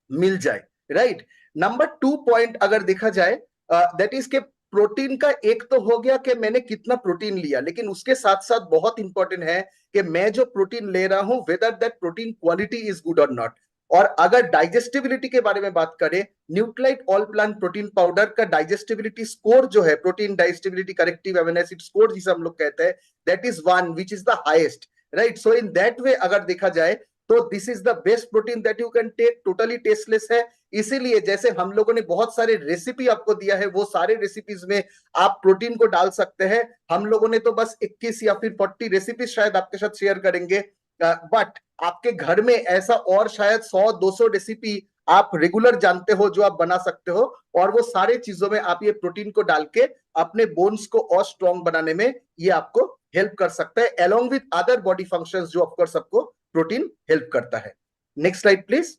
मिल जाए। राइट नंबर 2 पॉइंट अगर देखा जाए दैट इज के प्रोटीन का एक तो हो गया कि मैंने कितना प्रोटीन लिया, लेकिन उसके साथ साथ बहुत इंपॉर्टेंट है कि मैं जो प्रोटीन ले रहा हूं whether that protein quality is good और नॉट। और अगर डाइजेस्टिबिलिटी के बारे में बात करें, Nutrilite all plant protein powder का डाइजेस्टिबिलिटी स्कोर जो है, protein digestibility corrective amino acid score जिसे हम लोग कहते हैं, that is 1 which is the highest. Right so in that way अगर देखा जाए तो this is the best protein that you can take, totally tasteless है। इसीलिए जैसे हम लोगों ने बहुत सारे रेसिपी आपको दिया है, वो सारे रेसिपीज में आप प्रोटीन को डाल सकते हैं। हम लोगों ने तो बस 21 या फिर 40 रेसिपीज शायद आपके साथ शेयर करेंगे, बट आपके घर में ऐसा और शायद 100-200 रेसिपी आप रेगुलर जानते हो जो आप बना सकते हो, और वो सारे चीजों में आप ये प्रोटीन को डाल के अपने बोन्स को और स्ट्रॉन्ग बनाने में ये आपको हेल्प कर सकता है, along with other body functions जो ऑफकोर्स सबको प्रोटीन हेल्प करता है। Next slide please.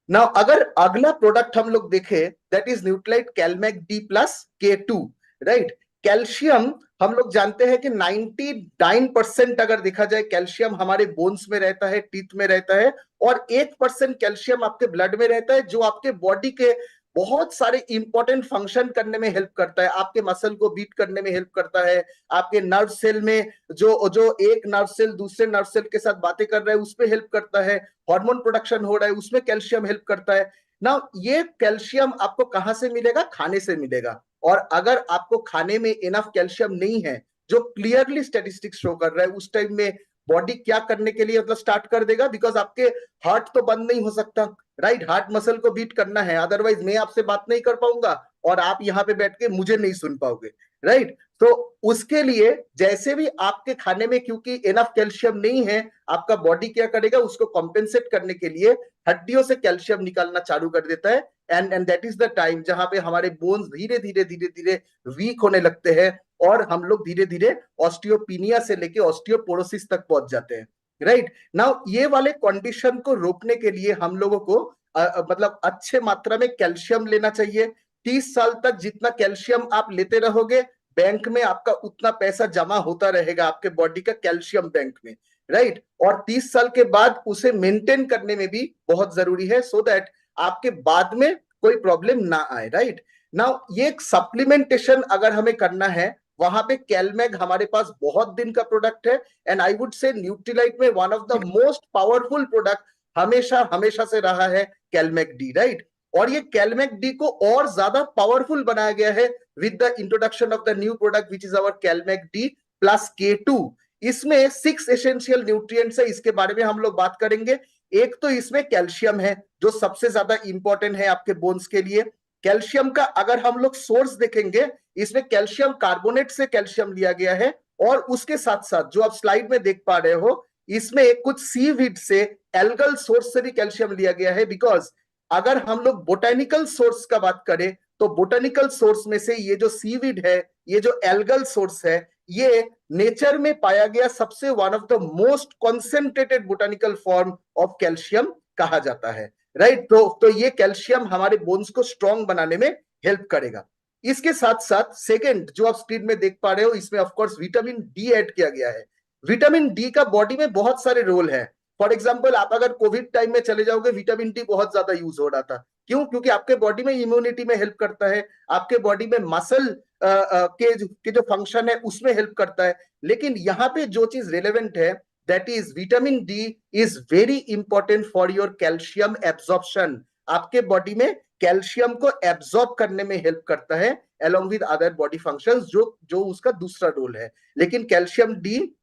नाउ अगर अगला प्रोडक्ट हम लोग देखें that is Nutrilite Calmag D+K2। Right calcium हम लोग जानते हैं कि 99% अगर देखा जाए कैल्शियम हमारे बोन्स में रहता है, टीथ में रहता है, और 1% कैल्शियम आपके ब्लड में रहता है, जो आपके बॉडी के बहुत सारे इंपॉर्टेंट फंक्शन करने में हेल्प करता है। आपके मसल को बीट करने में हेल्प करता है, आपके नर्व सेल में जो जो एक नर्व सेल दूसरे नर्व सेल के साथ बातें कर रहा है उसमें हेल्प करता है, हार्मोन प्रोडक्शन हो रहा है उसमें कैल्शियम हेल्प करता है ना। ये कैल्शियम आपको कहां से मिलेगा? खाने से मिलेगा। और अगर आपको खाने में इनफ कैल्शियम नहीं है, जो क्लियरली स्टैटिस्टिक्स शो कर रहा है, उस टाइम में बॉडी क्या करने के लिए मतलब स्टार्ट कर देगा? बिकॉज आपके हार्ट तो बंद नहीं हो सकता, राइट? हार्ट मसल को बीट करना है, अदरवाइज मैं आपसे बात नहीं कर पाऊंगा और आप यहाँ पे बैठ के मुझे नहीं सुन पाओगे, राइट? तो उसके लिए जैसे भी आपके खाने में क्योंकि इनफ कैल्शियम नहीं है, आपका बॉडी क्या करेगा? उसको कॉम्पेंसेट करने के लिए हड्डियों से कैल्शियम निकालना चालू कर देता है। And that is the time जहां पे हमारे बोन्स धीरे धीरे धीरे धीरे वीक होने लगते हैं और हम लोग धीरे धीरे ऑस्टियोपिनिया से लेके ऑस्टियोपोरोसिस तक पहुंच जाते हैं, राइट? नाउ ये वाले कंडीशन को रोकने के लिए हम लोगों को मतलब अच्छे मात्रा में कैल्शियम लेना चाहिए। 30 साल तक जितना कैल्शियम आप लेते रहोगे, बैंक में आपका उतना पैसा जमा होता रहेगा, आपके बॉडी का कैल्शियम बैंक में, राइट? और 30 साल के बाद उसे मेंटेन करने में भी बहुत जरूरी है, सो दैट आपके बाद में कोई प्रॉब्लम ना आए, राइट? नाउ ये एक सप्लीमेंटेशन अगर हमें करना है, वहां पे कैलमैग हमारे पास बहुत दिन का प्रोडक्ट है। And I would say Nutrilite में one of the most powerful product हमेशा हमेशा से रहा है कैलमैग डी, राइट? और ये कैलमैग डी को और ज्यादा पावरफुल बनाया गया है with the introduction of the new product which is our कैलमैग D plus K2। इसमें 6 एसेंशियल न्यूट्रिएंट्स है, इसके बारे में हम लोग बात करेंगे। एक तो इसमें कैल्शियम है जो सबसे ज्यादा इंपॉर्टेंट है आपके बोन्स के लिए। कैल्शियम का अगर हम लोग सोर्स देखेंगे, इसमें कैल्शियम कार्बोनेट से कैल्शियम लिया गया है, और उसके साथ साथ जो आप स्लाइड में देख पा रहे हो, इसमें कुछ सीवीड से एल्गल सोर्स से भी कैल्शियम लिया गया है। बिकॉज अगर हम लोग बोटेनिकल सोर्स का बात करें, तो बोटेनिकल सोर्स में से ये जो सीवीड है, ये जो एल्गल सोर्स है, ये नेचर में पाया गया सबसे one of the most concentrated botanical form of calcium कहा जाता है, राइट? तो ये कैल्शियम हमारे बोन्स को स्ट्रॉन्ग बनाने में हेल्प करेगा। इसके साथ साथ सेकेंड जो आप स्क्रीन में देख पा रहे हो, इसमें of course vitamin D add किया गया है। विटामिन डी का बॉडी में बहुत सारे रोल है। फॉर एग्जाम्पल, आप अगर कोविड टाइम में चले जाओगे, विटामिन डी बहुत ज्यादा यूज हो रहा था। क्यों? क्योंकि आपके बॉडी में इम्यूनिटी में हेल्प करता है, आपके बॉडी में मसल के जो फंक्शन है उसमें हेल्प करता है। लेकिन यहाँ पे जो चीज रेलेवेंट है, that is vitamin D is very important for your calcium absorption. आपके बॉडी में कैल्शियम को एब्जॉर्ब करने में हेल्प करता है along with other body functions, जो उसका दूसरा रोल है। लेकिन कैल्शियम डी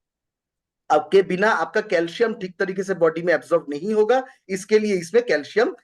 आपके बिना आपका कैल्शियम ठीक तरीके से बॉडी में एब्जॉर्ब नहीं होगा, इसके लिए इसमें कैल्शियम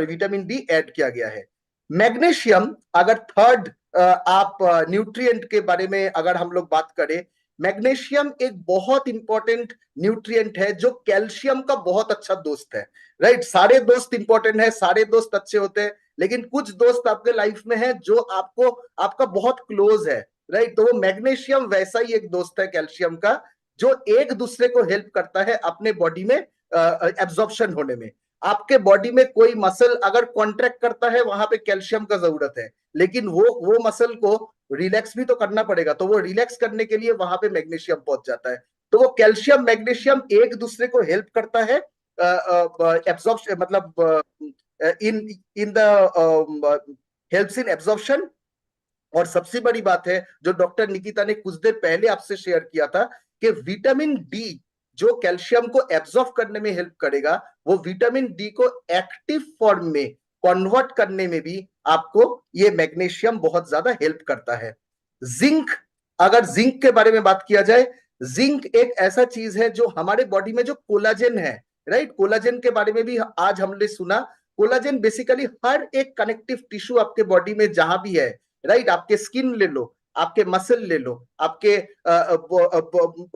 विटामिन डी ऐड किया गया है। मैग्नीशियम अगर थर्ड आप न्यूट्रिएंट के बारे में अगर हम लोग बात करें, मैग्नीशियम एक बहुत इंपॉर्टेंट न्यूट्रिएंट है जो कैल्शियम का बहुत अच्छा दोस्त है, राइट? सारे दोस्त इंपॉर्टेंट है, सारे दोस्त अच्छे होते हैं, लेकिन कुछ दोस्त आपके लाइफ में है जो आपको आपका बहुत क्लोज है, राइट? तो वो मैग्नीशियम वैसा ही एक दोस्त है कैल्शियम का, जो एक दूसरे को हेल्प करता है अपने बॉडी में एब्जॉर्प्शन होने में। आपके बॉडी में कोई मसल अगर कॉन्ट्रैक्ट करता है, वहां पे कैल्शियम का जरूरत है, लेकिन वो मसल को रिलैक्स भी तो करना पड़ेगा, तो वो रिलैक्स करने के लिए वहां पे मैग्नीशियम पहुंच जाता है। तो वो कैल्शियम मैग्नीशियम एक दूसरे को हेल्प करता है एब्जॉर्प्शन, मतलब in the helps in absorption. और सबसे बड़ी बात है जो डॉक्टर निकिता ने कुछ देर पहले आपसे शेयर किया था, कि विटामिन डी जो कैल्शियम को एब्जॉर्ब करने में हेल्प करेगा, वो विटामिन डी को एक्टिव फॉर्म में कन्वर्ट करने में भी आपको ये मैग्नीशियम बहुत ज्यादा हेल्प करता है। जिंक, अगर जिंक के बारे में बात किया जाए, जिंक एक ऐसा चीज है जो हमारे बॉडी में जो कोलाजन है, राइट? कोलाजन के बारे में भी आज हमने सुना। कोलाजन बेसिकली हर एक कनेक्टिव टिश्यू आपके बॉडी में जहां भी है, राइट? आपके स्किन ले लो, आपके मसल ले लो, आपके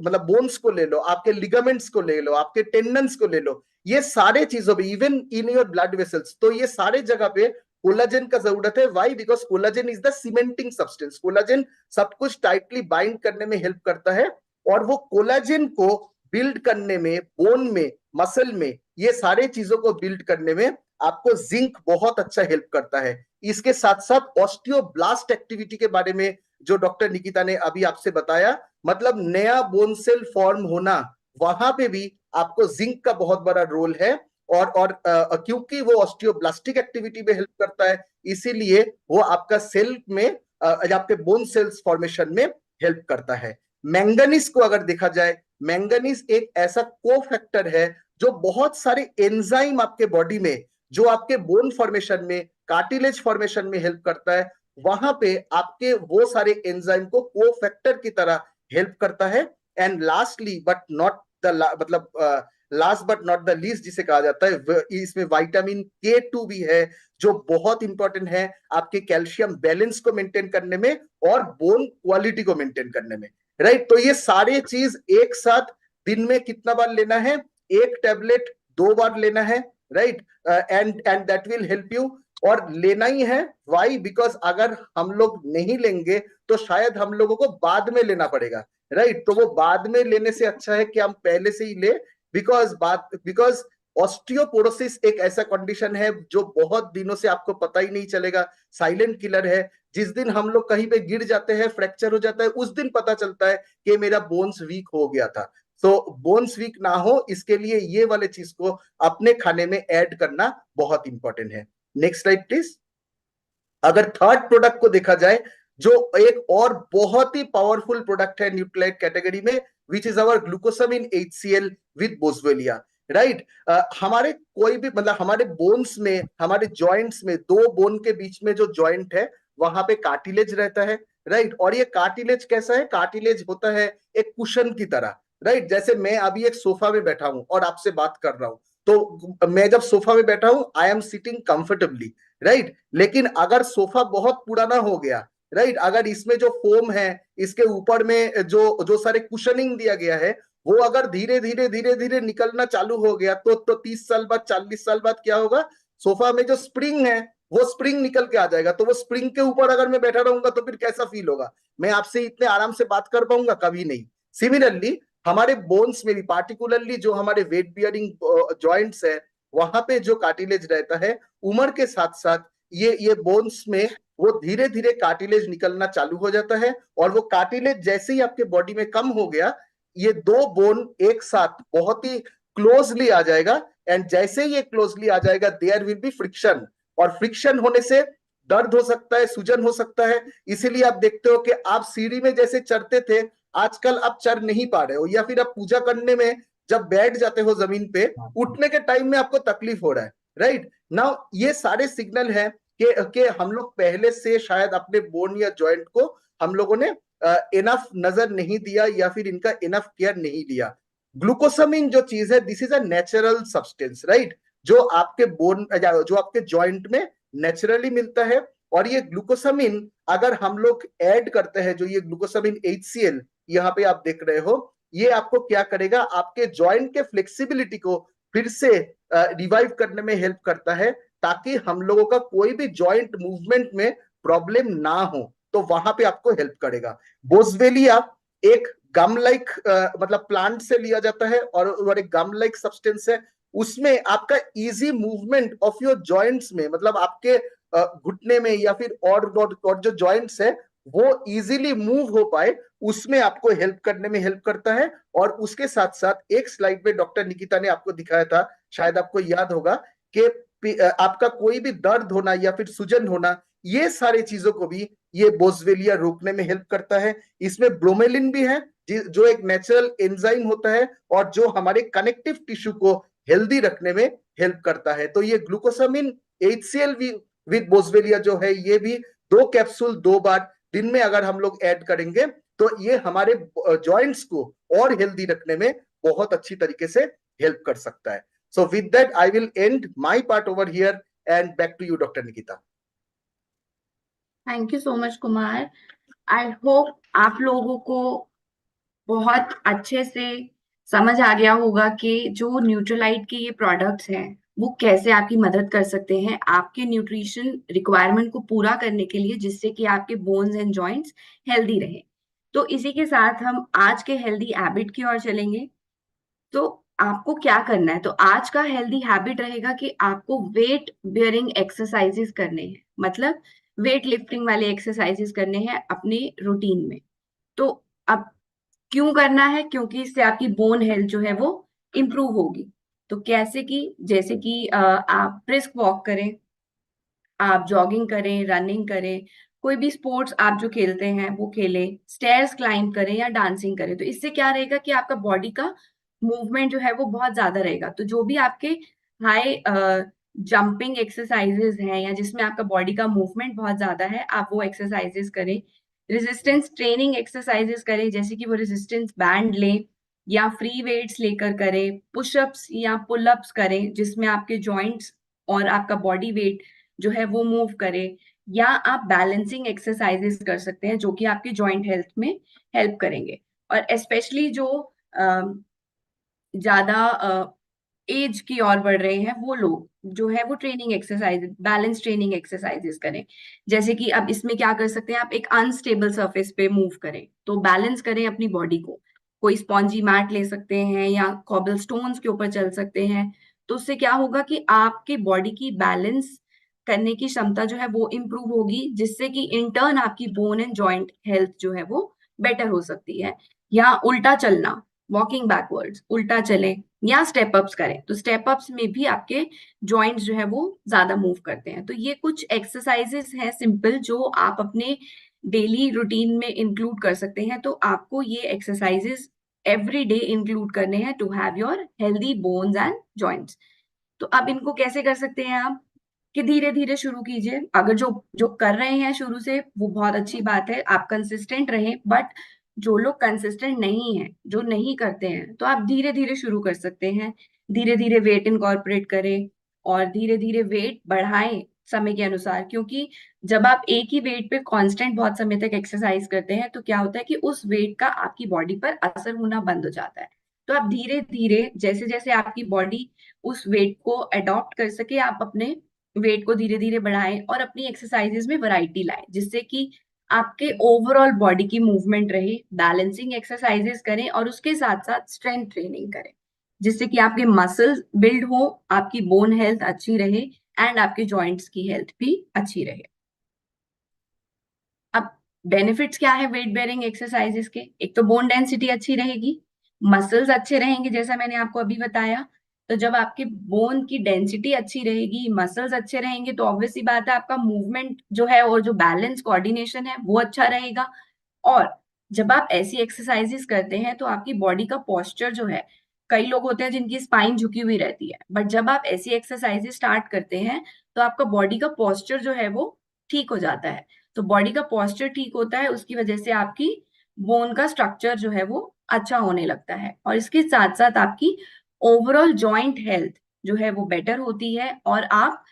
मतलब बोन्स को ले लो, आपके लिगामेंट्स को ले लो, आपके टेंडन्स को ले लो, ये सारे चीजों में, even in your blood vessels, तो ये सारे जगह पे कोलाजन का जरूरत है। Why? Because collagen is the cementing substance. Collagen सब कुछ टाइटली बाइंड करने में हेल्प करता है, और वो कोलाजन को बिल्ड करने में, बोन में, मसल में, ये सारे चीजों को बिल्ड करने में आपको जिंक बहुत अच्छा हेल्प करता है। इसके साथ साथ ऑस्टियोब्लास्ट एक्टिविटी के बारे में जो डॉक्टर निकिता ने अभी आपसे बताया, मतलब नया बोन सेल फॉर्म होना, वहां पे भी आपको जिंक का बहुत बड़ा रोल है। और क्योंकि वो ऑस्टियोब्लास्टिक एक्टिविटी में हेल्प करता है, इसीलिए वो आपका सेल में आपके बोन सेल्स फॉर्मेशन में हेल्प करता है। मैंगनीज को अगर देखा जाए, मैंगनीज एक ऐसा कोफैक्टर है जो बहुत सारे एंजाइम आपके बॉडी में, जो आपके बोन फॉर्मेशन में, कार्टिलेज फॉर्मेशन में हेल्प करता है, वहां पे आपके वो सारे एंजाइम को कोफैक्टर की तरह हेल्प करता है। And lastly but not the मतलब last but not the least जिसे कहा जाता है, इसमें विटामिन K2 भी है, जो बहुत इंपॉर्टेंट है आपके कैल्शियम बैलेंस को मेंटेन करने में और बोन क्वालिटी को मेंटेन करने में, राइट। तो ये सारे चीज एक साथ दिन में कितना बार लेना है? एक टैबलेट 2 बार लेना है, right. And that will help you. और लेना ही है, वाई? बिकॉज अगर हम लोग नहीं लेंगे तो शायद हम लोगों को बाद में लेना पड़ेगा, राइट। तो वो बाद में लेने से अच्छा है कि हम पहले से ही ले, बिकॉज ऑस्टियोपोरोसिस एक ऐसा कंडीशन है जो बहुत दिनों से आपको पता ही नहीं चलेगा, साइलेंट किलर है। जिस दिन हम लोग कहीं पे गिर जाते हैं, फ्रैक्चर हो जाता है, उस दिन पता चलता है कि मेरा बोन्स वीक हो गया था। तो बोन्स वीक ना हो, इसके लिए ये वाले चीज को अपने खाने में ऐड करना बहुत इंपॉर्टेंट है। Next slide please. अगर थर्ड प्रोडक्ट को देखा जाए, जो एक और बहुत ही पावरफुल प्रोडक्ट है न्यूट्रिलाइट कैटेगरी में, which is our glucosamine HCl with Boswellia, right. हमारे कोई भी मतलब हमारे बोन्स में, हमारे जॉइंट्स में, दो बोन के बीच में जो जॉइंट है, वहां पे कार्टिलेज रहता है, राइट। और ये कार्टिलेज कैसा है? कार्टिलेज होता है एक कुशन की तरह, राइट। जैसे मैं अभी एक सोफा में बैठा हूं और आपसे बात कर रहा हूं, तो मैं जब सोफा में बैठा हूं, I am sitting comfortably, right. लेकिन अगर सोफा बहुत पुराना हो गया, राइट, अगर इसमें जो फोम है, इसके ऊपर में जो जो सारे कुशनिंग दिया गया है, वो अगर धीरे धीरे धीरे धीरे निकलना चालू हो गया, तो 30 साल बाद, 40 साल बाद क्या होगा? सोफा में जो स्प्रिंग है, वो स्प्रिंग निकल के आ जाएगा। तो वो स्प्रिंग के ऊपर अगर मैं बैठा रहूंगा तो फिर कैसा फील होगा? मैं आपसे इतने आराम से बात कर पाऊंगा? कभी नहीं। सिमिलरली हमारे बोन्स में भी, पार्टिकुलरली जो हमारे वेट बियरिंग जॉइंट्स है, वहां पे जो कार्टिलेज रहता है, उम्र के साथ साथ ये बोन्स में वो धीरे धीरे कार्टिलेज निकलना चालू हो जाता है। और वो कार्टिलेज जैसे ही आपके बॉडी में कम हो गया, ये दो बोन एक साथ बहुत ही क्लोजली आ जाएगा। एंड जैसे ही ये क्लोजली आ जाएगा, देयर विल बी फ्रिक्शन, और फ्रिक्शन होने से दर्द हो सकता है, सूजन हो सकता है। इसीलिए आप देखते हो कि आप सीढ़ी में जैसे चढ़ते थे, आजकल आप चढ़ नहीं पा रहे हो, या फिर आप पूजा करने में जब बैठ जाते हो जमीन पे, उठने के टाइम में आपको तकलीफ हो रहा है, राइट। नाउ ये सारे सिग्नल है कि हम लोग पहले से शायद अपने बोन या जॉइंट को हम लोगों ने इनफ नजर नहीं दिया, या फिर इनका इनफ केयर नहीं लिया। ग्लूकोसामिन जो चीज है, this is a natural substance, right, जो आपके बोन, जो आपके जॉइंट में नेचुरली मिलता है। और ये ग्लूकोसामिन अगर हम लोग ऐड करते हैं, जो ये ग्लूकोसामिन HCl यहाँ पे आप देख रहे हो, ये आपको क्या करेगा? आपके जॉइंट के फ्लेक्सिबिलिटी को फिर से रिवाइव करने में हेल्प करता है, ताकि हम लोगों का कोई भी जॉइंट मूवमेंट में प्रॉब्लम ना हो, तो वहां पे आपको हेल्प करेगा। बोसवेलिया एक गम लाइक मतलब प्लांट से लिया जाता है, और एक गम लाइक सब्सटेंस है। उसमें आपका easy movement of your joints में, मतलब आपके घुटने में या फिर और जो जॉइंट्स है, वो इजीली मूव हो पाए, उसमें आपको हेल्प करने में हेल्प करता है। और उसके साथ साथ एक स्लाइड में डॉक्टर निकिता ने आपको दिखाया था, शायद आपको याद होगा, कि आपका कोई भी दर्द होना या फिर सूजन होना, ये सारी चीजों को भी ये बोसवेलिया रोकने में हेल्प करता है। इसमें ब्रोमेलिन भी है, जो एक नेचुरल एंजाइम होता है, और जो हमारे कनेक्टिव टिश्यू को हेल्दी रखने में हेल्प करता है। तो ये ग्लूकोसामिन HCl विद बोसवेलिया जो है, ये भी 2 कैप्सूल 2 बार दिन में अगर हम लोग ऐड करेंगे, तो ये हमारे जॉइंट्स को और हेल्दी रखने में बहुत अच्छी तरीके से हेल्प कर सकता है। So with that, I will end my part over here, and back to you, Dr. Nikita. Thank you so much Kumar. I hope आप लोगों को बहुत अच्छे से समझ आ गया होगा कि जो न्यूट्रीलाइट के ये प्रोडक्ट्स हैं, वो कैसे आपकी मदद कर सकते हैं आपके न्यूट्रिशन रिक्वायरमेंट को पूरा करने के लिए, जिससे कि आपके बोन्स एंड जॉइंट्स हेल्दी रहे। तो इसी के साथ हम आज के हेल्दी हैबिट की ओर चलेंगे। तो आपको क्या करना है? तो आज का हेल्दी हैबिट रहेगा कि आपको वेट बियरिंग एक्सरसाइजेस करने हैं। मतलब वेट लिफ्टिंग वाले एक्सरसाइजेस करने हैं अपने रूटीन में। तो अब क्यों करना है? क्योंकि इससे आपकी बोन हेल्थ जो है वो इम्प्रूव होगी। तो कैसे कि जैसे कि आप ब्रिस्क वॉक करें, आप जॉगिंग करें, रनिंग करें, कोई भी स्पोर्ट्स आप जो खेलते हैं वो खेलें, स्टेयर्स क्लाइंब करें या डांसिंग करें। तो इससे क्या रहेगा कि आपका बॉडी का मूवमेंट जो है वो बहुत ज्यादा रहेगा। तो जो भी आपके हाई जंपिंग एक्सरसाइजेस हैं या जिसमें आपका बॉडी का मूवमेंट बहुत ज्यादा है, आप वो एक्सरसाइजेस करें। रेजिस्टेंस ट्रेनिंग एक्सरसाइजेस करें, जैसे कि वो रेजिस्टेंस बैंड लें या फ्री वेट्स लेकर करें, पुशअप्स या पुलअप्स करें जिसमें आपके जॉइंट्स और आपका बॉडी वेट जो है वो मूव करे, या आप बैलेंसिंग एक्सरसाइजेस कर सकते हैं जो कि आपकी जॉइंट हेल्थ में हेल्प करेंगे। और स्पेशली जो ज्यादा एज की ओर बढ़ रहे हैं वो लोग जो है वो training exercise, balance training exercises करें। जैसे कि अब इसमें क्या कर सकते हैं, आप एक अनस्टेबल सरफेस पे मूव करें तो बैलेंस करें अपनी बॉडी को। कोई स्पॉन्जी मैट ले सकते हैं या कॉबल स्टोन्स के ऊपर चल सकते हैं। तो उससे क्या होगा कि आपकी बॉडी की बैलेंस करने की क्षमता जो है वो इम्प्रूव होगी, जिससे कि इंटर्न आपकी बोन एंड जॉइंट हेल्थ जो है वो बेटर हो सकती है। या उल्टा चलना, वॉकिंग बैकवर्ड्स, उल्टा चलें या स्टेप अप्स करें। तो स्टेप अप्स में भी आपके जॉइंट्स जो है वो ज्यादा मूव करते हैं। तो ये कुछ एक्सरसाइजेस हैं सिंपल जो आप अपने डेली रूटीन में इंक्लूड कर सकते हैं। तो आपको ये एक्सरसाइजेस एवरी डे इंक्लूड करने हैं to have your healthy bones and joints. तो अब इनको कैसे कर सकते हैं आप? कि धीरे धीरे शुरू कीजिए। अगर जो जो कर रहे हैं शुरू से वो बहुत अच्छी बात है, आप कंसिस्टेंट रहें। बट जो लोग कंसिस्टेंट नहीं है, जो नहीं करते हैं, तो आप धीरे धीरे शुरू कर सकते हैं। धीरे धीरे वेट इनकॉर्पोरेट करें और धीरे धीरे वेट बढ़ाएं समय के अनुसार। क्योंकि जब आप एक ही वेट पे कांस्टेंट बहुत समय तक एक्सरसाइज करते हैं तो क्या होता है कि उस वेट का आपकी बॉडी पर असर होना बंद हो जाता है। तो आप धीरे धीरे, जैसे जैसे आपकी बॉडी उस वेट को अडॉप्ट कर सके, आप अपने वेट को धीरे धीरे बढ़ाएं और अपनी एक्सरसाइजेस में वैरायटी लाएं, जिससे कि आपके ओवरऑल बॉडी की मूवमेंट रहे। बैलेंसिंग एक्सरसाइजेस करें और उसके साथ साथ स्ट्रेंथ ट्रेनिंग करें, जिससे कि आपके मसल्स बिल्ड हो, आपकी बोन हेल्थ अच्छी रहे एंड आपके जॉइंट्स की हेल्थ भी अच्छी रहे। अब बेनिफिट्स क्या है वेट बेयरिंग एक्सरसाइजेस के? एक तो बोन डेंसिटी अच्छी रहेगी, मसल्स अच्छे रहेंगे जैसा मैंने आपको अभी बताया। तो जब आपके बोन की डेंसिटी अच्छी रहेगी, मसल्स अच्छे रहेंगे, तो ऑब्वियसली बात है आपका मूवमेंट जो है और जो बैलेंस कोऑर्डिनेशन है वो अच्छा रहेगा। और जब आप ऐसी एक्सरसाइजेस करते हैं तो आपकी बॉडी का पोस्चर जो है, कई लोग होते हैं जिनकी स्पाइन झुकी हुई रहती है, बट जब आप ऐसी एक्सरसाइजेस स्टार्ट करते हैं तो आपका बॉडी का पोस्चर जो है वो ठीक हो जाता है। तो बॉडी का पोस्चर ठीक होता है, उसकी वजह से आपकी बोन का स्ट्रक्चर जो है वो अच्छा होने लगता है। और इसके साथ साथ आपकी ओवरऑल जॉइंट हेल्थ जो है वो बेटर होती है और आप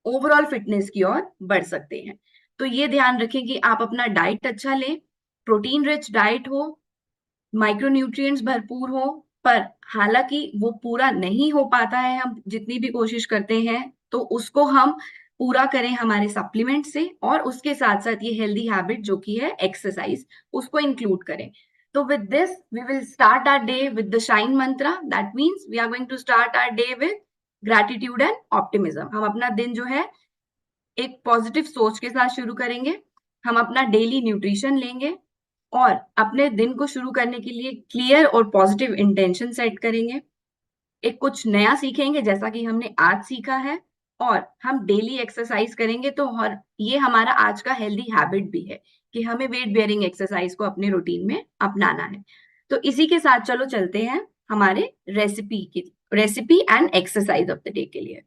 ओवरऑल फिटनेस की ओर बढ़ सकते हैं। तो ये ध्यान रखें कि आप अपना डाइट अच्छा लें, प्रोटीन रिच डाइट हो, माइक्रोन्यूट्रिएंट्स भरपूर हो। पर हालांकि वो पूरा नहीं हो पाता है, हम जितनी भी कोशिश करते हैं, तो उसको हम पूरा करें हमारे सप्लीमेंट से, और उसके साथ साथ ये हेल्दी हैबिट जो कि है एक्सरसाइज, उसको इंक्लूड करें। तो with this we will start our day with the shine mantra. That means we are going to start our day with gratitude and optimism. हम अपना दिन जो है एक पॉजिटिव सोच के साथ शुरू करेंगे। हम अपना डेली न्यूट्रिशन लेंगे और अपने दिन को शुरू करने के लिए क्लियर और पॉजिटिव इंटेंशन सेट करेंगे। एक कुछ नया सीखेंगे जैसा कि हमने आज सीखा है, और हम डेली एक्सरसाइज करेंगे। तो और ये हमारा आज का हेल्दी हैबिट भी है कि हमें वेट बेयरिंग एक्सरसाइज को अपने रूटीन में अपनाना है। तो इसी के साथ चलो चलते हैं हमारे recipe and exercise of the day के लिए।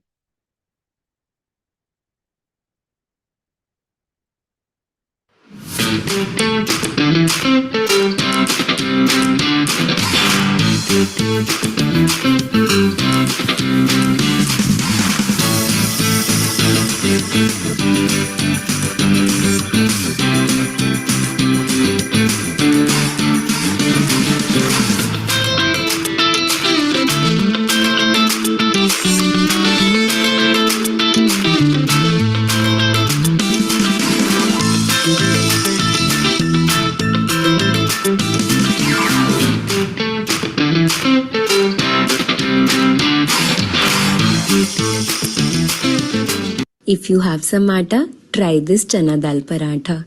If you have some atta, Try this चना दाल पराठा।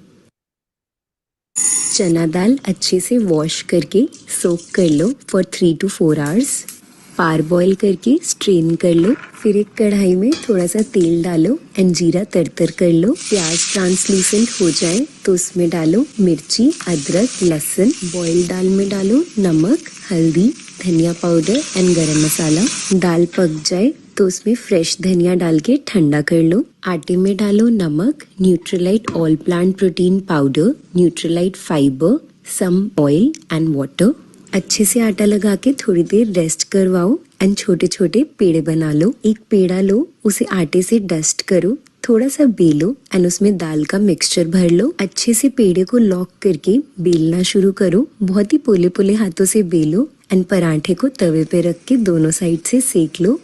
चना दाल अच्छे से वॉश करके सोक कर लो for 3 to 4 hours. Parboil करके स्ट्रेन कर लो। फिर एक कढ़ाई में थोड़ा सा तेल डालो एंड जीरा तरतर कर लो। प्याज ट्रांसलूसेंट हो जाए तो उसमें डालो मिर्ची, अदरक, लहसुन। बॉईल दाल में डालो नमक, हल्दी, धनिया पाउडर एंड गरम मसाला। दाल पक जाए तो उसमें फ्रेश धनिया डाल के ठंडा कर लो। आटे में डालो नमक, Nutrilite all plant protein powder, Nutrilite fibre, some oil and water. अच्छे से आटा लगा के थोड़ी देर रेस्ट करवाओ एंड छोटे छोटे पेड़े बना लो। एक पेड़ा लो, उसे आटे से डस्ट करो, थोड़ा सा बेलो एंड उसमें दाल का मिक्सचर भर लो। अच्छे से पेड़े को लॉक करके बेलना शुरू करो। बहुत ही पोले पोले हाथों से बेलो एंड पराठे को तवे पे रख के दोनों साइड से सेक लो।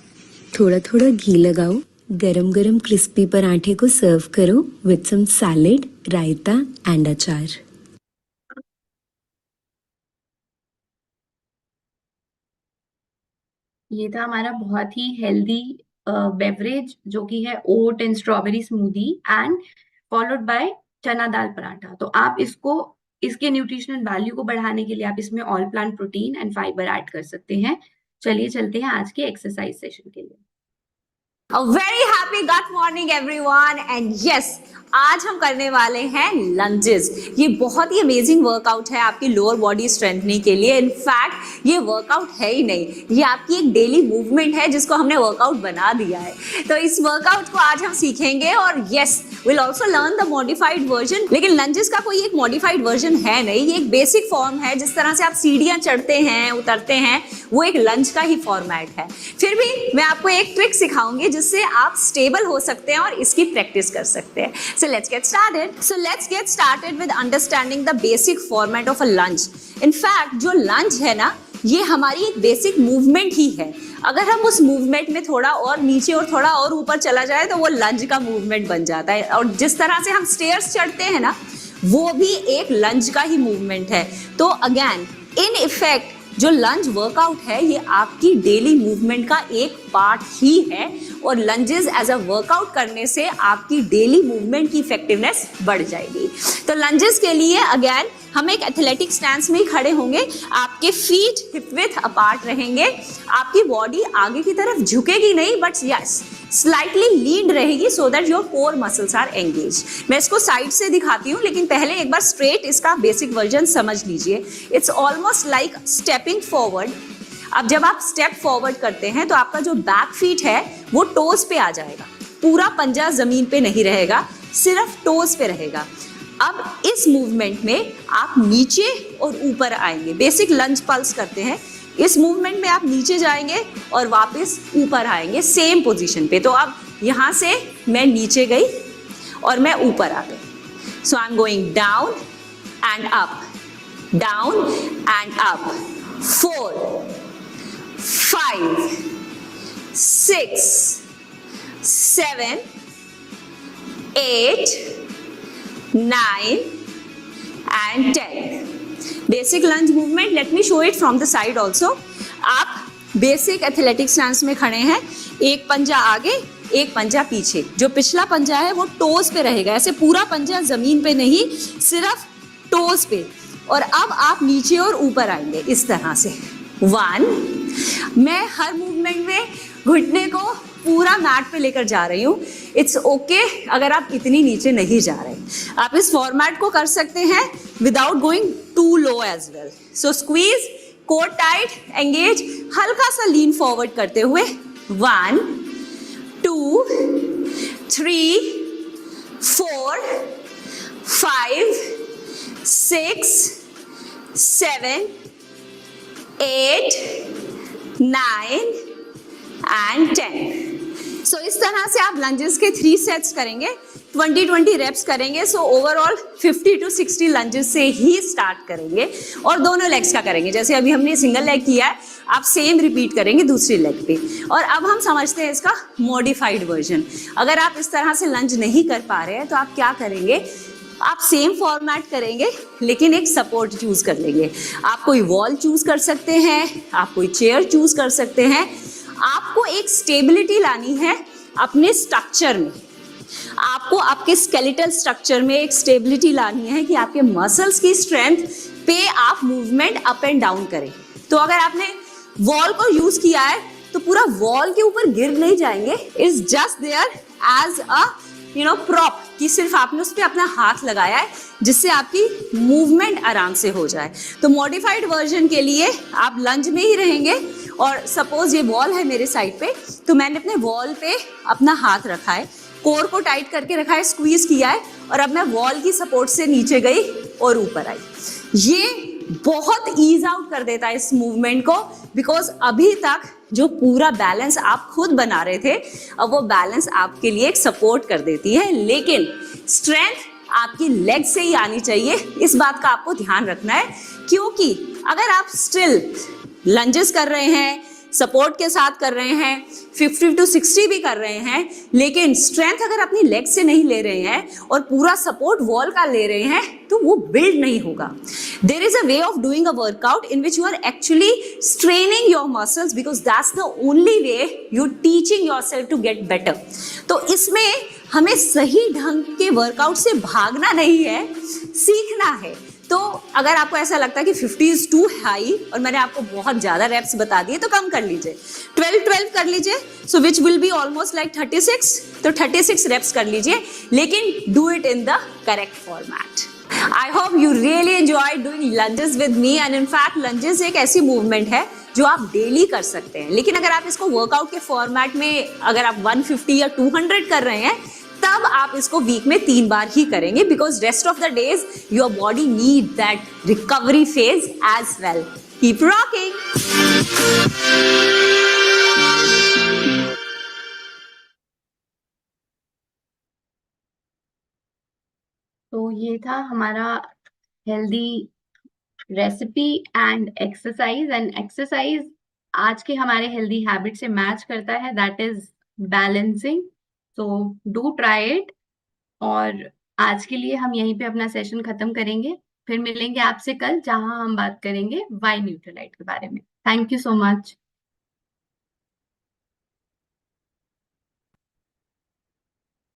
थोड़ा थोड़ा घी लगाओ। गरम गरम क्रिस्पी पराठे को सर्व करो with some salad, raita and achar. ये था हमारा बहुत ही हेल्दी बेवरेज जो कि है oat and strawberry smoothie and followed by chana dal paratha. तो आप इसके न्यूट्रिशनल वैल्यू को बढ़ाने के लिए आप इसमें all plant protein and fibre add कर सकते हैं। चलिए चलते हैं आज के एक्सरसाइज सेशन के लिए। A very happy gut morning everyone and yes, आज हम करने वाले हैं लंजेस। ये बहुत ही अमेजिंग वर्कआउट है आपकी लोअर बॉडी स्ट्रेंथनिंग के लिए। इनफैक्ट ये वर्कआउट है ही नहीं, ये आपकी एक डेली मूवमेंट है जिसको हमने वर्कआउट बना दिया है। तो इस वर्कआउट को आज हम सीखेंगे और yes will also learn the modified version. लेकिन लंजेस का कोई एक मॉडिफाइड वर्जन है नहीं, ये एक बेसिक फॉर्म है। जिस तरह से आप सीढ़ियां चढ़ते हैं उतरते हैं वो एक लंज का ही फॉर्मेट है। फिर भी मैं आपको एक ट्रिक सिखाऊंगी जिससे आप स्टेबल हो सकते हैं और इसकी प्रैक्टिस कर सकते हैं। So let's get started with understanding the basic format of a lunge. In fact, जो lunge है ना, ये हमारी एक बेसिक मूवमेंट ही है। अगर हम उस मूवमेंट में थोड़ा और नीचे और थोड़ा और ऊपर चला जाए तो वो लंज का मूवमेंट बन जाता है। और जिस तरह से हम स्टेयर्स चढ़ते हैं ना, वो भी एक लंज का ही मूवमेंट है। तो अगेन इन इफेक्ट जो लंज वर्कआउट है ये आपकी डेली मूवमेंट का एक पार्ट ही है और लंजेस एज अ वर्कआउट करने से आपकी डेली मूवमेंट की इफेक्टिवनेस बढ़ जाएगी। तो लंजेस के लिए अगेन हम एक एथलेटिक स्टैंस में ही खड़े होंगे। आपके फीट हिप विड्थ अपार्ट रहेंगे, आपकी बॉडी आगे की तरफ झुकेगी नहीं बट यस स्लाइटली लीन रहेगी so that your core muscles are engage. मैं इसको साइड से दिखाती हूँ लेकिन पहले एक बार स्ट्रेट इसका बेसिक वर्जन समझ लीजिए। It's almost like stepping forward. अब जब आप स्टेप फॉरवर्ड करते हैं तो आपका जो बैक फीट है वो टोज पे आ जाएगा, पूरा पंजा जमीन पे नहीं रहेगा, सिर्फ टोज पे रहेगा। अब इस मूवमेंट में आप नीचे और ऊपर आएंगे, बेसिक लंज पल्स करते हैं। इस मूवमेंट में आप नीचे जाएंगे और वापस ऊपर आएंगे सेम पोजीशन पे। तो अब यहाँ से मैं नीचे गई और मैं ऊपर आ गई। So I am going down and up, down and up. 4 5 6 7 8 9 and 10. Basic lunge movement, let me show it from the side also. आप बेसिक एथलेटिक स्टैंस में खड़े हैं, एक पंजा आगे एक पंजा पीछे। जो पिछला पंजा है वो टोज पे रहेगा, ऐसे पूरा पंजा जमीन पे नहीं, सिर्फ टोज पे। और अब आप नीचे और ऊपर आएंगे इस तरह से। 1, मैं हर मूवमेंट में घुटने को पूरा मैट पे लेकर जा रही हूँ। इट्स ओके अगर आप इतनी नीचे नहीं जा रहे, आप इस फॉर्मेट को कर सकते हैं without going to low as well. So squeeze, core tight, engage, हल्का सा लीन फॉरवर्ड करते हुए 1 2 3 4 5 6 7 8 9 and 10. सो इस तरह से आप लंजेस के 3 सेट्स करेंगे, 20-20 रेप्स करेंगे। सो ओवरऑल 50 to 60 लंजेस से ही स्टार्ट करेंगे और दोनों लेग्स का करेंगे। जैसे अभी हमने सिंगल लेग किया है, आप सेम रिपीट करेंगे दूसरी लेग पे। और अब हम समझते हैं इसका मॉडिफाइड वर्जन। अगर आप इस तरह से लंज नहीं कर पा रहे हैं तो आप क्या करेंगे, आप सेम फॉर्मेट करेंगे लेकिन एक सपोर्ट चूज कर लेंगे। आप कोई वॉल चूज कर सकते हैं, आप कोई चेयर चूज कर सकते हैं। आपको एक स्टेबिलिटी लानी है अपने स्ट्रक्चर में। आपको आपके स्केलेटल स्ट्रक्चर में एक स्टेबिलिटी लानी है कि आपके मसल्स की स्ट्रेंथ पे आप मूवमेंट अप एंड डाउन करें। तो अगर आपने वॉल को यूज किया है तो पूरा वॉल के ऊपर गिर नहीं जाएंगे, it's just there as a prop, कि सिर्फ आपने उस पर अपना हाथ लगाया है जिससे आपकी मूवमेंट आराम से हो जाए। तो मॉडिफाइड वर्जन के लिए आप लंज में ही रहेंगे और सपोज ये वॉल है मेरे साइड पे, तो मैंने अपने वॉल पे अपना हाथ रखा है, कोर को टाइट करके रखा है, स्क्वीज किया है और अब मैं वॉल की सपोर्ट से नीचे गई और ऊपर आई। ये बहुत ईज आउट कर देता है इस मूवमेंट को, बिकॉज अभी तक जो पूरा बैलेंस आप खुद बना रहे थे, अब वो बैलेंस आपके लिए एक सपोर्ट कर देती है। लेकिन स्ट्रेंथ आपकी लेग से ही आनी चाहिए, इस बात का आपको ध्यान रखना है, क्योंकि अगर आप स्टिल लंजेस कर रहे हैं, सपोर्ट के साथ कर रहे हैं, 50 to 60 भी कर रहे हैं, लेकिन स्ट्रेंथ अगर अपनी लेग से नहीं ले रहे हैं और पूरा सपोर्ट वॉल का ले रहे हैं तो वो बिल्ड नहीं होगा। There is a way of doing a workout in which you are actually straining your muscles because that's the only way you're teaching yourself to get better. तो इसमें हमें सही ढंग के वर्कआउट से भागना नहीं है, सीखना है। तो अगर आपको ऐसा लगता है कि 50 is too high और मैंने आपको बहुत ज्यादा रेप्स बता दिए तो कम कर लीजिए, 12 कर लीजिए, so which will be almost like 36, तो 36 रेप्स कर लीजिए, लेकिन do it in the correct format. I hope you really enjoyed doing lunges with me and in fact lunges एक ऐसी मूवमेंट है जो आप डेली कर सकते हैं। लेकिन अगर आप इसको वर्कआउट के फॉर्मेट में अगर आप 150 या 200 कर रहे हैं तब आप इसको वीक में 3 बार ही करेंगे, because rest of the days your body need that recovery phase as well. Keep rocking. तो ये था हमारा हेल्दी रेसिपी एंड एक्सरसाइज आज के हमारे हेल्दी हैबिट से मैच करता है, that is balancing. So do try it. और आज के लिए हम यहीं पे अपना सेशन खत्म करेंगे, फिर मिलेंगे आपसे कल जहां हम बात करेंगे वाई न्यूट्रलाइट के बारे में। Thank you so much.